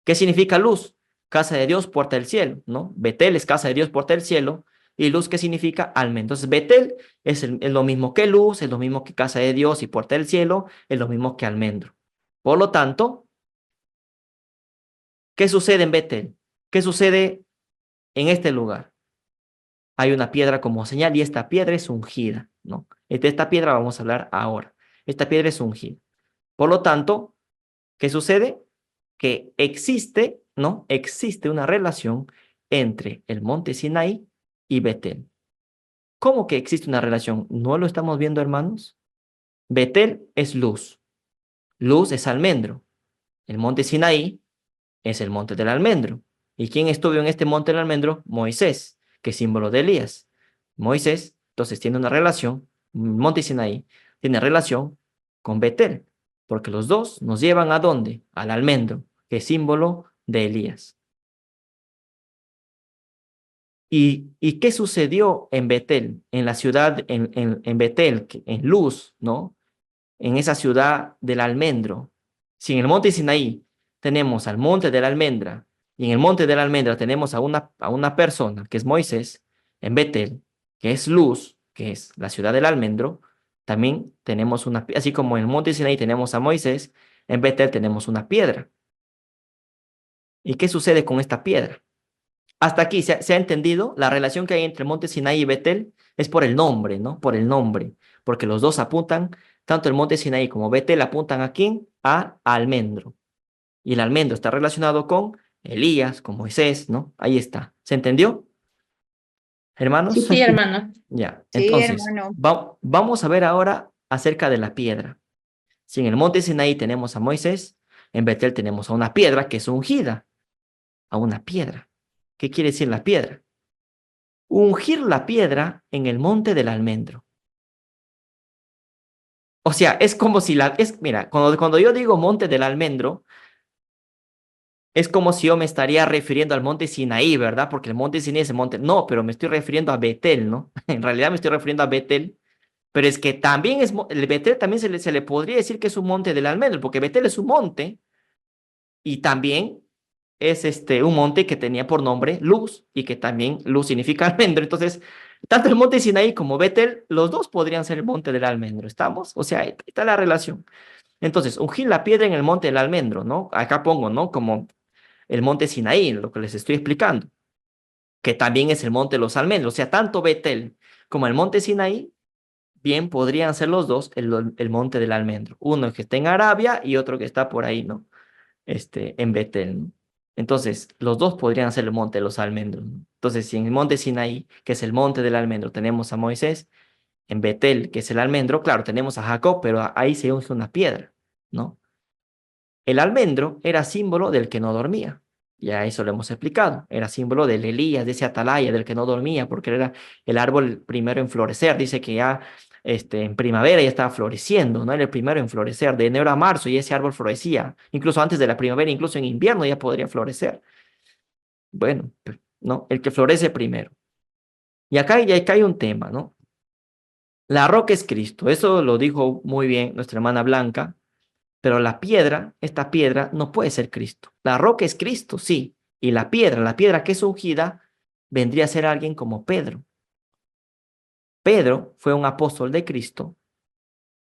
¿Qué significa luz? Casa de Dios, puerta del cielo, ¿no? Betel es casa de Dios, puerta del cielo. Y luz, ¿qué significa? Alma. Entonces, Betel es lo mismo que luz, es lo mismo que casa de Dios y puerta del cielo, es lo mismo que almendro. Por lo tanto, ¿qué sucede en Betel? ¿Qué sucede en este lugar? Hay una piedra como señal y esta piedra es ungida, ¿no? De esta piedra vamos a hablar ahora. Esta piedra es ungida. Por lo tanto, ¿qué sucede? Que existe, ¿no? Existe una relación entre el monte Sinaí y Betel. ¿Cómo que existe una relación? ¿No lo estamos viendo, hermanos? Betel es luz. Luz es almendro. El monte Sinaí es el monte del almendro. ¿Y quién estuvo en este monte del almendro? Moisés, que es símbolo de Elías. Moisés, entonces, tiene una relación, monte Sinaí, tiene relación con Betel, porque los dos nos llevan ¿a dónde? Al almendro, que es símbolo de Elías. ¿Y qué sucedió en Betel, en la ciudad, en Betel, en Luz, ¿no? En esa ciudad del almendro? Si en el monte Sinaí tenemos al monte de la almendra, y en el monte de la almendra tenemos a una persona, que es Moisés, en Betel, que es Luz, que es la ciudad del almendro, también tenemos así como en el monte Sinaí tenemos a Moisés, en Betel tenemos una piedra. ¿Y qué sucede con esta piedra? Hasta aquí se ha entendido la relación que hay entre el monte Sinaí y Betel es por el nombre, ¿no? Por el nombre, porque los dos apuntan, tanto el monte Sinaí como Betel apuntan a quién? A almendro. Y el almendro está relacionado con Elías, con Moisés, ¿no? Ahí está. ¿Se entendió, Sí, hermanos? Sí, pastor. hermano. Ya. Sí, Entonces, hermano. vamos a ver ahora acerca de la piedra. Si en el monte Sinaí tenemos a Moisés, en Betel tenemos a una piedra que es ungida, a una piedra. ¿Qué quiere decir la piedra? Ungir la piedra en el monte del almendro. O sea, es como si mira, cuando yo digo monte del almendro, es como si yo me estaría refiriendo al monte Sinaí, ¿verdad? Porque el monte Sinaí es el monte. No, pero me estoy refiriendo a Betel, ¿no? En realidad me estoy refiriendo a Betel, pero es que también el Betel también se le podría decir que es un monte del almendro, porque Betel es un monte y también es un monte que tenía por nombre Luz y que también Luz significa almendro. Entonces, tanto el monte Sinaí como Betel, los dos podrían ser el monte del almendro, ¿estamos? O sea, ahí está la relación. Entonces, ungir la piedra en el monte del almendro, ¿no? Acá pongo, ¿no? Como el monte Sinaí, lo que les estoy explicando, que también es el monte de los almendros. O sea, tanto Betel como el monte Sinaí, bien podrían ser los dos el monte del almendro. Uno que está en Arabia y otro que está por ahí, ¿no? En Betel, ¿no? Entonces, los dos podrían ser el monte de los almendros, ¿no? Entonces, si en el monte Sinaí, que es el monte del almendro, tenemos a Moisés, en Betel, que es el almendro, claro, tenemos a Jacob, pero ahí se unge una piedra, ¿no? El almendro era símbolo del que no dormía. Ya eso lo hemos explicado. Era símbolo del Elías, de ese atalaya, del que no dormía, porque era el árbol primero en florecer. Dice que ya en primavera ya estaba floreciendo, ¿no? Era el primero en florecer, de enero a marzo, y ese árbol florecía. Incluso antes de la primavera, incluso en invierno ya podría florecer. Bueno, ¿no? El que florece primero. Y acá hay un tema, ¿no? La roca es Cristo, eso lo dijo muy bien nuestra hermana Blanca, pero la piedra, esta piedra, no puede ser Cristo. La roca es Cristo, sí, y la piedra que es ungida, vendría a ser alguien como Pedro. Pedro fue un apóstol de Cristo,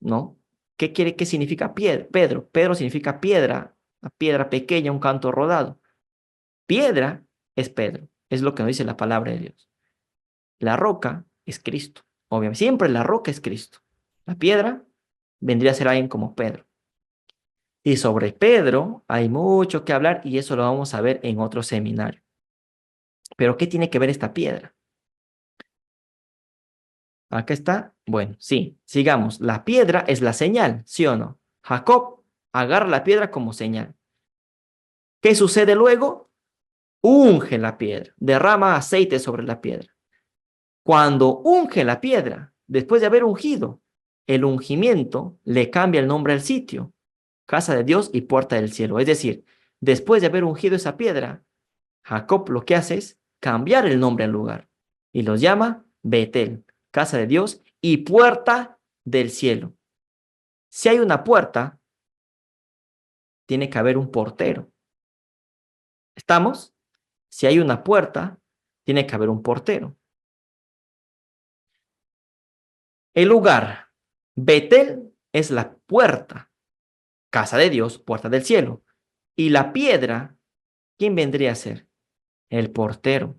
¿no? ¿Qué significa Pedro? Pedro significa piedra, una piedra pequeña, un canto rodado. Piedra es Pedro, es lo que nos dice la palabra de Dios. La roca es Cristo, obviamente. Siempre la roca es Cristo. La piedra vendría a ser alguien como Pedro. Y sobre Pedro hay mucho que hablar y eso lo vamos a ver en otro seminario. Pero ¿qué tiene que ver esta piedra? Acá está. Bueno, sí, sigamos. La piedra es la señal, ¿sí o no? Jacob agarra la piedra como señal. ¿Qué sucede luego? Unge la piedra, derrama aceite sobre la piedra. Cuando unge la piedra, después de haber ungido, el ungimiento le cambia el nombre al sitio, casa de Dios y puerta del cielo. Es decir, después de haber ungido esa piedra, Jacob lo que hace es cambiar el nombre al lugar y los llama Betel, casa de Dios y puerta del cielo. Si hay una puerta, tiene que haber un portero. ¿Estamos? Si hay una puerta, tiene que haber un portero. El lugar, Betel es la puerta, casa de Dios, puerta del cielo. Y la piedra, ¿quién vendría a ser? El portero.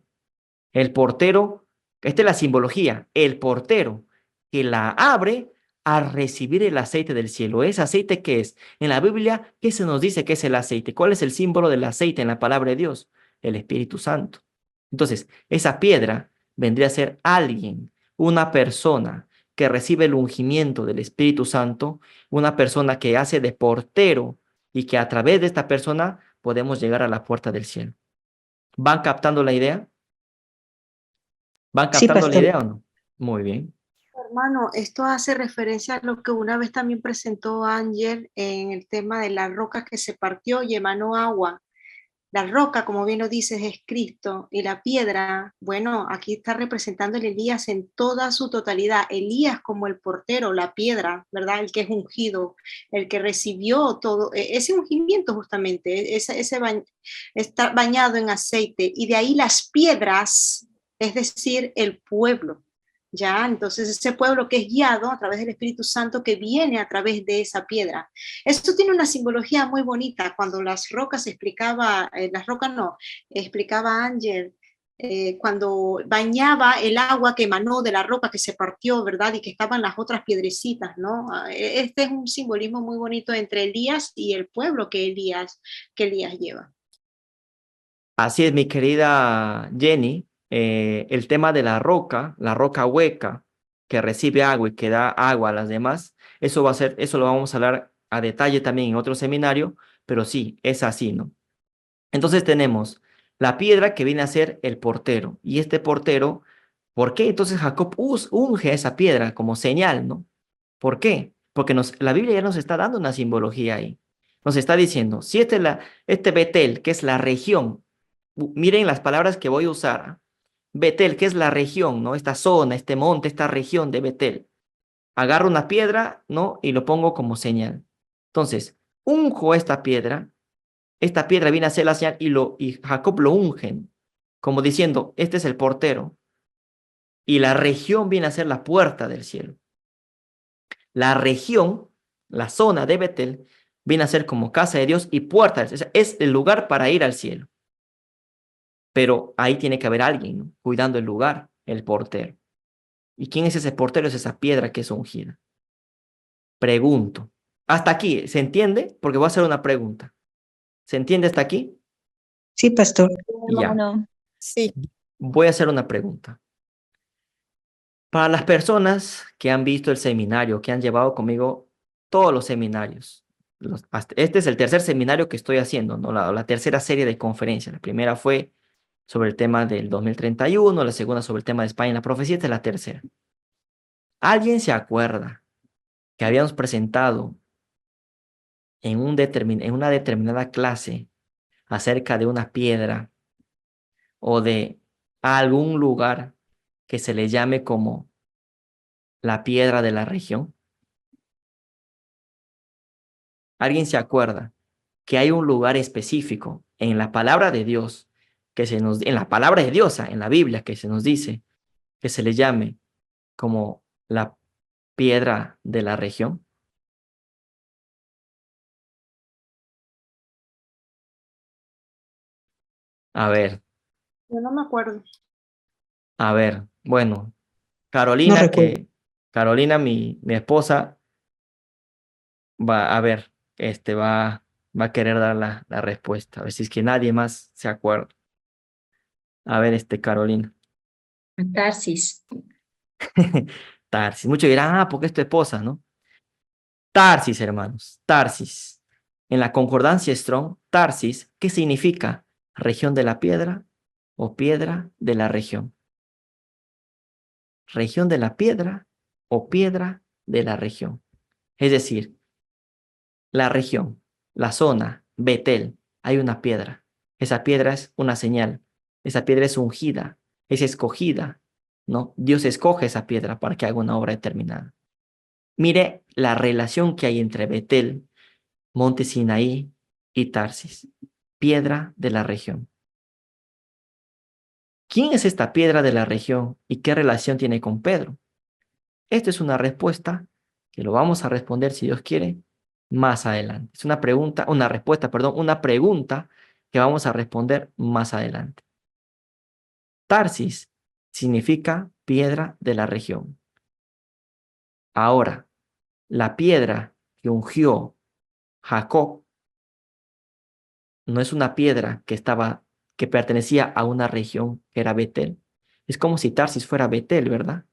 El portero, esta es la simbología, el portero que la abre a recibir el aceite del cielo. ¿Ese aceite qué es? En la Biblia, ¿qué se nos dice que es el aceite? ¿Cuál es el símbolo del aceite en la palabra de Dios? El Espíritu Santo. Entonces, esa piedra vendría a ser alguien, una persona que recibe el ungimiento del Espíritu Santo, una persona que hace de portero y que a través de esta persona podemos llegar a la puerta del cielo. ¿Van captando la idea? ¿Van Sí, captando la pastor. idea o no? Muy bien. Hermano, esto hace referencia a lo que una vez también presentó Ángel en el tema de la roca que se partió y emanó agua. La roca, como bien lo dices, es Cristo y la piedra, bueno, aquí está representando el Elías en toda su totalidad. Elías como el portero, la piedra, ¿verdad? El que es ungido, el que recibió todo, ese ungimiento justamente, está bañado en aceite y de ahí las piedras, es decir, el pueblo. Ya, entonces ese pueblo que es guiado a través del Espíritu Santo que viene a través de esa piedra. Esto tiene una simbología muy bonita. Cuando las rocas explicaba, las rocas no, explicaba Ángel, cuando bañaba el agua que emanó de la roca que se partió, ¿verdad? Y que estaban las otras piedrecitas, ¿no? Este es un simbolismo muy bonito entre Elías y el pueblo que Elías lleva. Así es, mi querida Jenny. El tema de la roca hueca que recibe agua y que da agua a las demás, eso lo vamos a hablar a detalle también en otro seminario, pero sí, es así, ¿no? Entonces tenemos la piedra que viene a ser el portero. Y este portero, ¿por qué entonces Jacob unge esa piedra como señal, ¿no? ¿Por qué? Porque la Biblia ya nos está dando una simbología ahí. Nos está diciendo, si este Betel, que es la región, miren las palabras que voy a usar. ¿Ah? Betel, que es la región, ¿no? Esta zona, este monte, esta región de Betel. Agarro una piedra, ¿no? Y lo pongo como señal. Entonces, unjo esta piedra viene a ser la señal y Jacob lo ungen, como diciendo, este es el portero. Y la región viene a ser la puerta del cielo. La región, la zona de Betel, viene a ser como casa de Dios y puerta del cielo. O sea, es el lugar para ir al cielo. Pero ahí tiene que haber alguien, ¿no? Cuidando el lugar, el portero. ¿Y quién es ese portero? Es esa piedra que es ungida. Pregunto. Hasta aquí, ¿se entiende? Porque voy a hacer una pregunta. ¿Se entiende hasta aquí? Sí, pastor. Ya. Hermano, Sí, Voy a hacer una pregunta. Para las personas que han visto el seminario, que han llevado conmigo todos los seminarios, este es el tercer seminario que estoy haciendo, ¿no? La tercera serie de conferencias. La primera fue sobre el tema del 2031, la segunda sobre el tema de España y la profecía, esta es la tercera. ¿Alguien se acuerda que habíamos presentado en una determinada clase acerca de una piedra o de a algún lugar que se le llame como la piedra de la región? ¿Alguien se acuerda que hay un lugar específico en la palabra de Dios, en la palabra de Dios, en la Biblia, que se nos dice que se le llame como la piedra de la región? A ver, Yo no me acuerdo. bueno, No recuerdo. Carolina, mi esposa, va a ver, va a querer dar la respuesta, a ver si es que nadie más se acuerda. A ver, Carolina. Tarsis. Tarsis. Muchos dirán, porque es tu esposa, ¿no? Tarsis, hermanos, Tarsis. En la concordancia Strong, Tarsis, ¿qué significa? ¿Región de la piedra o piedra de la región? ¿Región de la piedra o piedra de la región? Es decir, la región, la zona, Betel, hay una piedra. Esa piedra es una señal. Esa piedra es ungida, es escogida, ¿no? Dios escoge esa piedra para que haga una obra determinada. Mire la relación que hay entre Betel, Monte Sinaí y Tarsis, piedra de la región. ¿Quién es esta piedra de la región y qué relación tiene con Pedro? Esta es una respuesta que lo vamos a responder, si Dios quiere, más adelante. Es una pregunta, una respuesta, perdón, una pregunta que vamos a responder más adelante. Tarsis significa piedra de la región. Ahora, la piedra que ungió Jacob no es una piedra que pertenecía a una región que era Betel. Es como si Tarsis fuera Betel, ¿verdad?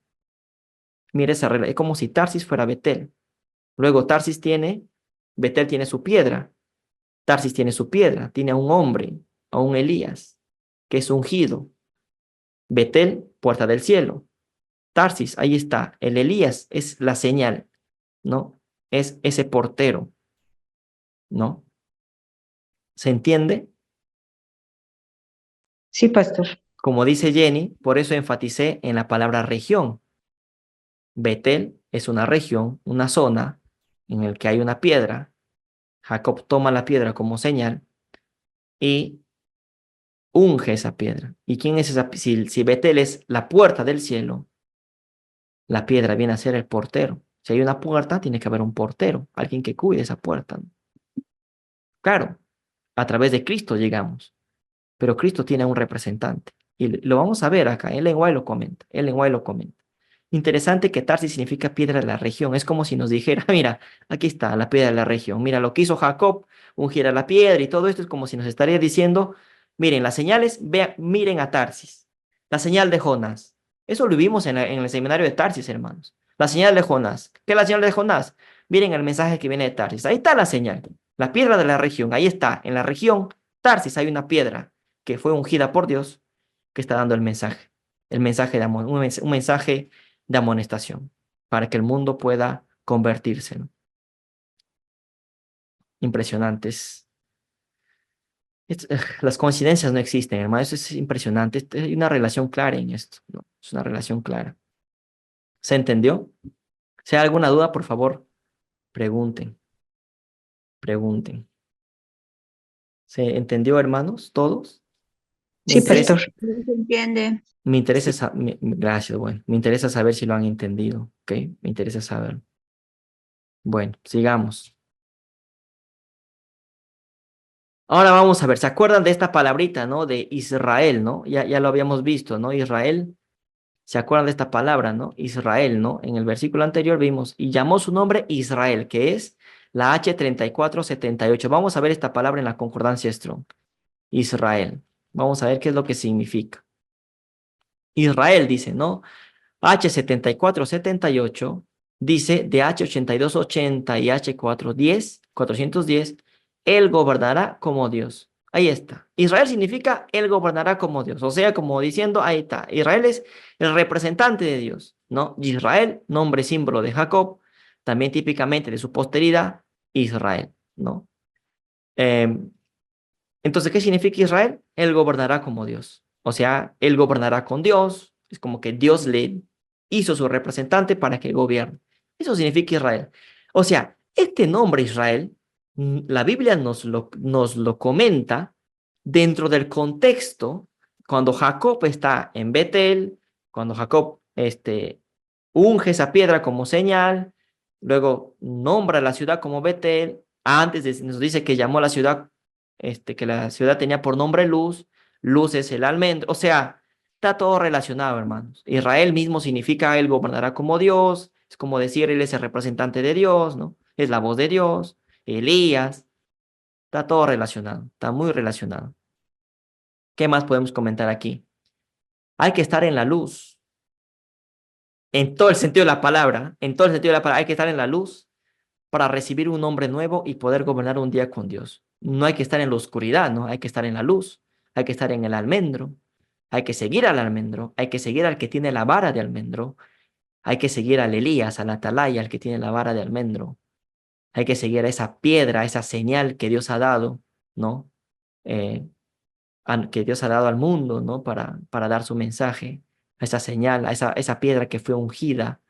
Mira esa regla, es como si Tarsis fuera Betel. Luego Betel tiene su piedra. Tarsis tiene su piedra, tiene a un hombre, a un Elías, que es ungido. Betel, puerta del cielo. Tarsis, ahí está. El Elías es la señal, ¿no? Es ese portero, ¿no? ¿Se entiende? Sí, pastor. Como dice Jenny, por eso enfaticé en la palabra región. Betel es una región, una zona en la que hay una piedra. Jacob toma la piedra como señal y unge esa piedra. ¿Y quién es esa? Si Betel es la puerta del cielo, la piedra viene a ser el portero. Si hay una puerta, tiene que haber un portero, alguien que cuide esa puerta, ¿no? Claro, a través de Cristo llegamos, pero Cristo tiene un representante. Y lo vamos a ver acá, Ellen White lo comenta, Ellen White lo comenta. Interesante que Tarsis significa piedra de la región. Es como si nos dijera, mira, aquí está la piedra de la región. Mira lo que hizo Jacob, ungir a la piedra y todo esto es como si nos estaría diciendo, miren las señales, miren a Tarsis. La señal de Jonás. Eso lo vimos en el seminario de Tarsis, hermanos. La señal de Jonás. ¿Qué es la señal de Jonás? Miren el mensaje que viene de Tarsis. Ahí está la señal. La piedra de la región. Ahí está. En la región Tarsis hay una piedra que fue ungida por Dios que está dando el mensaje. El mensaje de amor. Un mensaje de amonestación para que el mundo pueda convertirse, ¿no? Impresionantes. Las coincidencias no existen, hermano. Eso es impresionante. Hay una relación clara en esto, ¿no? Es una relación clara. ¿Se entendió? Si hay alguna duda, por favor, pregunten. Pregunten. ¿Se entendió, hermanos? ¿Todos? Me Sí, interesa, pastor. ¿No se entiende? me interesa gracias, bueno. Me interesa saber si lo han entendido, ¿ok? Me interesa saber. Bueno, sigamos. Ahora vamos a ver, ¿se acuerdan de esta palabrita, ¿no? De Israel, ¿no? Ya lo habíamos visto, ¿no? Israel, ¿se acuerdan de esta palabra, ¿no? Israel, ¿no? En el versículo anterior vimos, y llamó su nombre Israel, que es la H3478. Vamos a ver esta palabra en la concordancia Strong. Israel. Vamos a ver qué es lo que significa. Israel dice, ¿no? H7478 dice de H8280 y H410, Él gobernará como Dios. Ahí está. Israel significa Él gobernará como Dios. O sea, como diciendo, ahí está. Israel es el representante de Dios, ¿no? Israel, nombre símbolo de Jacob, también típicamente de su posteridad, Israel, ¿no? Entonces, ¿qué significa Israel? Él gobernará como Dios. O sea, él gobernará con Dios. Es como que Dios le hizo su representante para que gobierne. Eso significa Israel. O sea, este nombre Israel, la Biblia nos lo comenta dentro del contexto cuando Jacob está en Betel, cuando Jacob unge esa piedra como señal, luego nombra la ciudad como Betel, nos dice que llamó a la ciudad, que la ciudad tenía por nombre Luz, Luz es el almendro, o sea, está todo relacionado, hermanos. Israel mismo significa él gobernará como Dios, es como decir, él es el representante de Dios, ¿no? Es la voz de Dios, Elías, está todo relacionado, está muy relacionado. ¿Qué más podemos comentar aquí? Hay que estar en la luz, en todo el sentido de la palabra, en todo el sentido de la palabra, hay que estar en la luz para recibir un nombre nuevo y poder gobernar un día con Dios. No hay que estar en la oscuridad, ¿no? Hay que estar en la luz, hay que estar en el almendro, hay que seguir al almendro, hay que seguir al que tiene la vara de almendro, hay que seguir al Elías, al atalaya, al que tiene la vara de almendro, hay que seguir a esa piedra, a esa señal que Dios ha dado, ¿no? Eh, que Dios ha dado al mundo, ¿no? Para dar su mensaje, a esa señal, a esa piedra que fue ungida,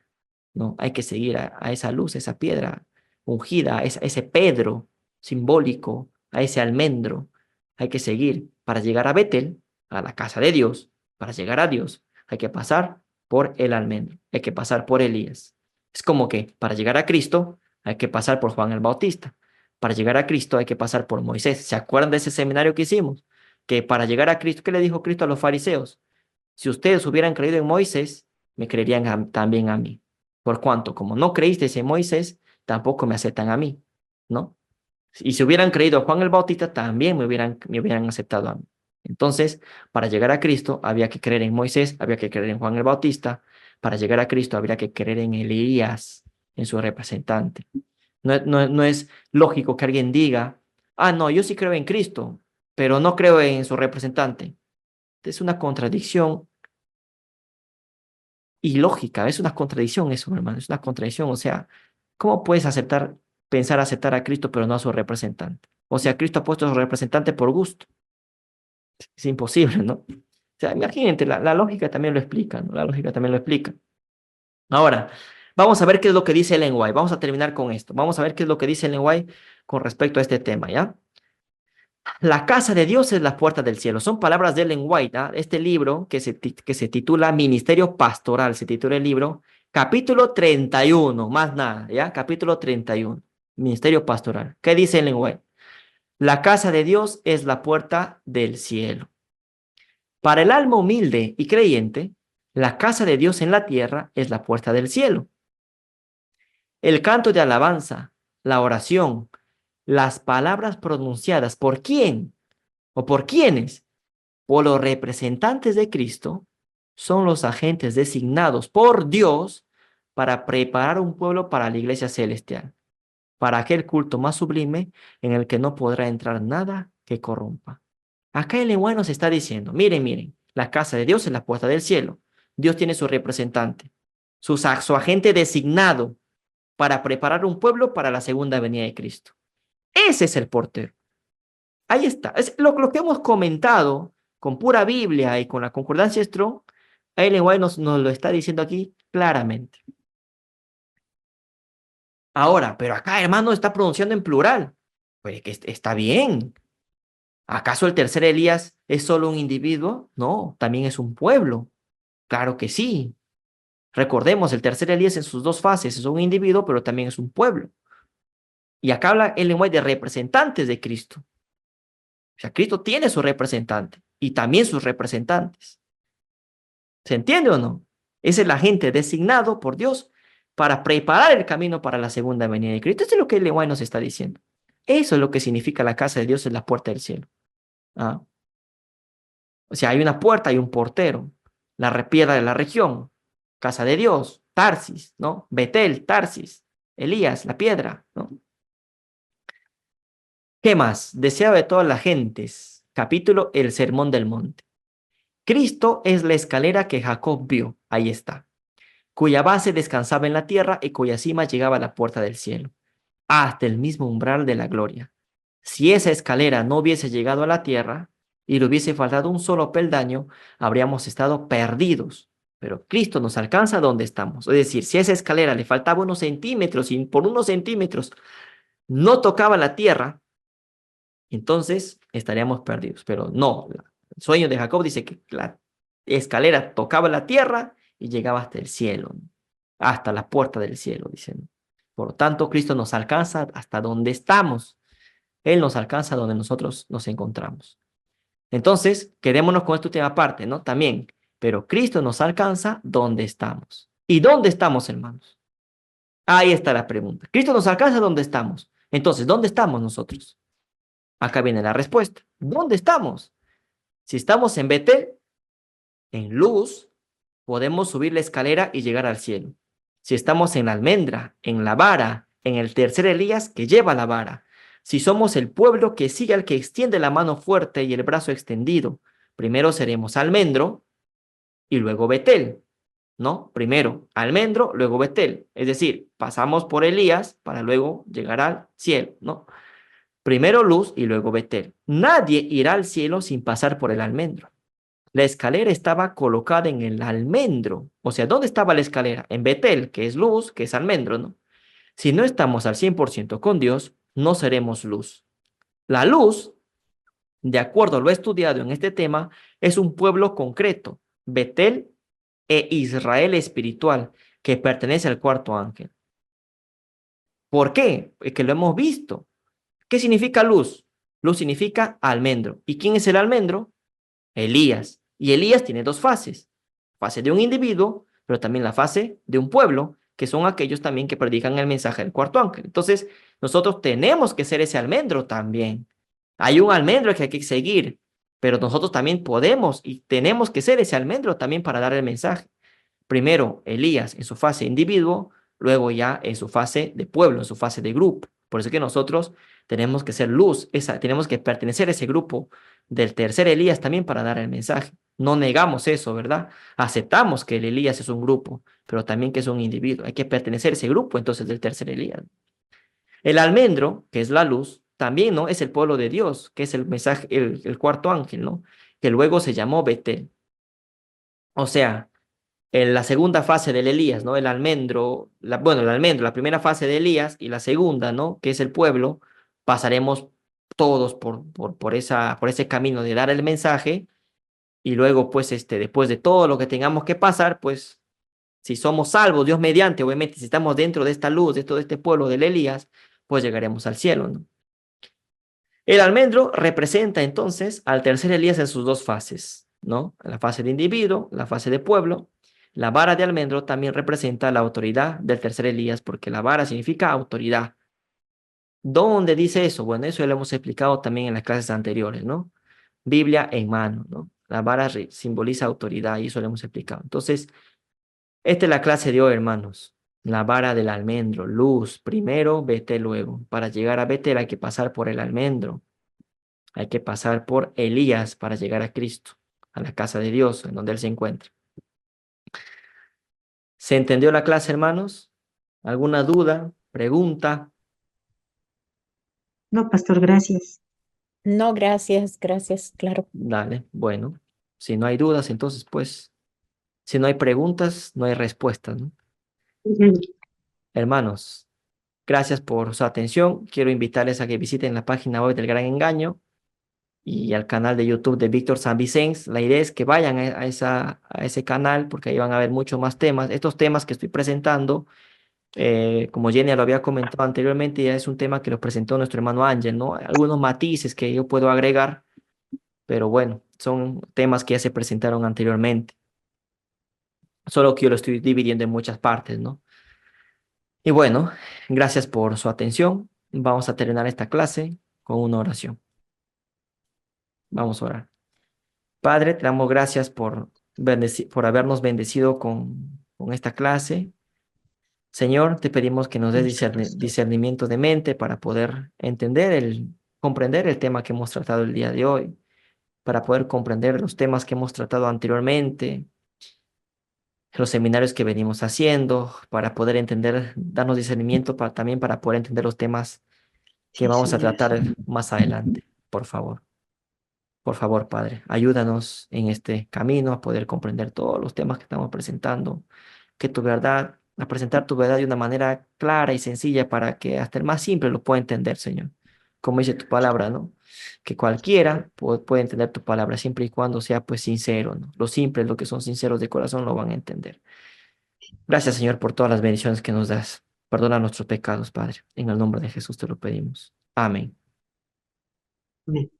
¿no? Hay que seguir a esa luz, esa piedra ungida, a ese Pedro simbólico, a ese almendro. Hay que seguir para llegar a Betel, a la casa de Dios, para llegar a Dios. Hay que pasar por el almendro, hay que pasar por Elías. Es como que para llegar a Cristo hay que pasar por Juan el Bautista. Para llegar a Cristo hay que pasar por Moisés. ¿Se acuerdan de ese seminario que hicimos? Que para llegar a Cristo, ¿qué le dijo Cristo a los fariseos? Si ustedes hubieran creído en Moisés, me creerían también a mí. Por cuanto, como no creísteis en Moisés, tampoco me aceptan a mí, ¿no? Y si hubieran creído a Juan el Bautista, también me hubieran aceptado a mí. Entonces, para llegar a Cristo, había que creer en Moisés, había que creer en Juan el Bautista. Para llegar a Cristo, habría que creer en Elías, en su representante. No es lógico que alguien diga, ah, no, yo sí creo en Cristo, pero no creo en su representante. Es una contradicción ilógica, es una contradicción eso, hermano, es una contradicción. O sea, ¿cómo puedes pensar aceptar a Cristo, pero no a su representante? O sea, Cristo ha puesto a su representante por gusto. Es imposible, ¿no? O sea, imagínate, la lógica también lo explica, ¿no? La lógica también lo explica. Ahora, vamos a ver qué es lo que dice Ellen White. Vamos a terminar con esto. Vamos a ver qué es lo que dice Ellen White con respecto a este tema, ¿ya? La casa de Dios es la puerta del cielo. Son palabras de Ellen White, ¿ah? Este libro que se titula Ministerio Pastoral, se titula el libro, capítulo 31, más nada, ¿ya? Capítulo 31, Ministerio Pastoral. ¿Qué dice Ellen White? La casa de Dios es la puerta del cielo. Para el alma humilde y creyente, la casa de Dios en la tierra es la puerta del cielo. El canto de alabanza, la oración, las palabras pronunciadas, ¿por quién? ¿O por quiénes? Por los representantes de Cristo, son los agentes designados por Dios para preparar un pueblo para la iglesia celestial, para aquel culto más sublime en el que no podrá entrar nada que corrompa. Acá el lenguaje nos está diciendo, miren, la casa de Dios es la puerta del cielo. Dios tiene su representante, su agente designado para preparar un pueblo para la segunda venida de Cristo. Ese es el portero. Ahí está. Es lo que hemos comentado con pura Biblia y con la concordancia Strong. Ellen White nos lo está diciendo aquí claramente. Ahora, pero acá, hermano, está pronunciando en plural. Pues que está bien. ¿Acaso el tercer Elías es solo un individuo? No, también es un pueblo. Claro que sí. Recordemos, el tercer Elías en sus dos fases es un individuo, pero también es un pueblo. Y acá habla Ellen White de representantes de Cristo. O sea, Cristo tiene su representante y también sus representantes. ¿Se entiende o no? Es el agente designado por Dios para preparar el camino para la segunda venida de Cristo. Esto es lo que Ellen White nos está diciendo. Eso es lo que significa la casa de Dios, es la puerta del cielo. ¿Ah? O sea, hay una puerta, hay un portero. La piedra de la región, casa de Dios, Tarsis, ¿no? Betel, Tarsis, Elías, la piedra, ¿no? ¿Qué más? Deseado de todas las gentes. Capítulo El Sermón del Monte. Cristo es la escalera que Jacob vio, ahí está, cuya base descansaba en la tierra y cuya cima llegaba a la puerta del cielo, hasta el mismo umbral de la gloria. Si esa escalera no hubiese llegado a la tierra, y le hubiese faltado un solo peldaño, habríamos estado perdidos. Pero Cristo nos alcanza donde estamos. Es decir, si a esa escalera le faltaba unos centímetros y por unos centímetros no tocaba la tierra, entonces estaríamos perdidos. Pero no, el sueño de Jacob dice que la escalera tocaba la tierra y llegaba hasta el cielo, ¿no? Hasta la puerta del cielo, dicen. Por lo tanto, Cristo nos alcanza hasta donde estamos. Él nos alcanza donde nosotros nos encontramos. Entonces, quedémonos con esta última parte, ¿no? También, pero Cristo nos alcanza donde estamos. ¿Y dónde estamos, hermanos? Ahí está la pregunta. Cristo nos alcanza donde estamos. Entonces, ¿dónde estamos nosotros? Acá viene la respuesta. ¿Dónde estamos? Si estamos en Betel, en luz, podemos subir la escalera y llegar al cielo. Si estamos en la almendra, en la vara, en el tercer Elías que lleva la vara. Si somos el pueblo que sigue al que extiende la mano fuerte y el brazo extendido, primero seremos almendro y luego Betel, ¿no? Primero almendro, luego Betel. Es decir, pasamos por Elías para luego llegar al cielo, ¿no? Primero luz y luego Betel. Nadie irá al cielo sin pasar por el almendro. La escalera estaba colocada en el almendro. O sea, ¿dónde estaba la escalera? En Betel, que es luz, que es almendro, ¿no? Si no estamos al 100% con Dios, no seremos luz. La luz, de acuerdo a lo estudiado en este tema, es un pueblo concreto, Betel e Israel espiritual, que pertenece al cuarto ángel. ¿Por qué? Que lo hemos visto. ¿Qué significa luz? Luz significa almendro. ¿Y quién es el almendro? Elías. Y Elías tiene dos fases. Fase de un individuo, pero también la fase de un pueblo, que son aquellos también que predican el mensaje del cuarto ángel. Entonces, nosotros tenemos que ser ese almendro también. Hay un almendro que hay que seguir, pero nosotros también podemos y tenemos que ser ese almendro también para dar el mensaje. Primero Elías en su fase de individuo, luego ya en su fase de pueblo, en su fase de grupo. Por eso que nosotros tenemos que ser luz, tenemos que pertenecer a ese grupo del tercer Elías también para dar el mensaje. No negamos eso, ¿verdad? Aceptamos que el Elías es un grupo, pero también que es un individuo. Hay que pertenecer a ese grupo entonces del tercer Elías. El almendro, que es la luz, también, ¿no? Es el pueblo de Dios, que es el mensaje, el cuarto ángel, ¿no? Que luego se llamó Betel. O sea, en la segunda fase del Elías, ¿no? El almendro, el almendro, la primera fase de Elías y la segunda, ¿no? Que es el pueblo, pasaremos todos por ese camino de dar el mensaje y luego, pues, después de todo lo que tengamos que pasar, pues, si somos salvos, Dios mediante, obviamente, si estamos dentro de esta luz, de todo este pueblo del Elías, pues llegaremos al cielo, ¿no? El almendro representa entonces al tercer Elías en sus dos fases, ¿no? La fase de individuo, la fase de pueblo. La vara de almendro también representa la autoridad del tercer Elías, porque la vara significa autoridad. ¿Dónde dice eso? Bueno, eso ya lo hemos explicado también en las clases anteriores, ¿no? Biblia en mano, ¿no? La vara simboliza autoridad y eso lo hemos explicado. Entonces, esta es la clase de hoy, hermanos. La vara del almendro, luz, primero, Betel luego. Para llegar a Betel hay que pasar por el almendro. Hay que pasar por Elías para llegar a Cristo, a la casa de Dios, en donde Él se encuentra. ¿Se entendió la clase, hermanos? ¿Alguna duda? ¿Pregunta? No, pastor, gracias. No, gracias, gracias, claro. Dale, bueno. Si no hay dudas, entonces, pues, si no hay preguntas, no hay respuestas, ¿no? Hermanos, gracias por su atención. Quiero invitarles a que visiten la página web del Gran Engaño y al canal de YouTube de Víctor San Vicens. La idea es que vayan a ese canal porque ahí van a ver muchos más temas. Estos temas que estoy presentando, como Jenny lo había comentado anteriormente, ya es un tema que lo presentó nuestro hermano Ángel, ¿no? Algunos matices que yo puedo agregar, pero bueno, son temas que ya se presentaron anteriormente. Solo que yo lo estoy dividiendo en muchas partes, ¿no? Y bueno, gracias por su atención. Vamos a terminar esta clase con una oración. Vamos a orar. Padre, te damos gracias por habernos bendecido con esta clase. Señor, te pedimos que nos des Listo, pastor. discernimiento de mente para poder comprender el tema que hemos tratado el día de hoy, para poder comprender los temas que hemos tratado anteriormente, los seminarios que venimos haciendo, para poder entender, darnos discernimiento también para poder entender los temas que Sí, vamos a señor. tratar más adelante. Por favor. Por favor, Padre, ayúdanos en este camino a poder comprender todos los temas que estamos presentando, que tu verdad, a presentar tu verdad de una manera clara y sencilla para que hasta el más simple lo pueda entender, Señor. Como dice tu palabra, ¿no? Que cualquiera puede entender tu palabra siempre y cuando sea pues sincero, ¿no? Los simples, los que son sinceros de corazón lo van a entender. Gracias, Señor, por todas las bendiciones que nos das. Perdona nuestros pecados, Padre. En el nombre de Jesús te lo pedimos. Amén. Amén.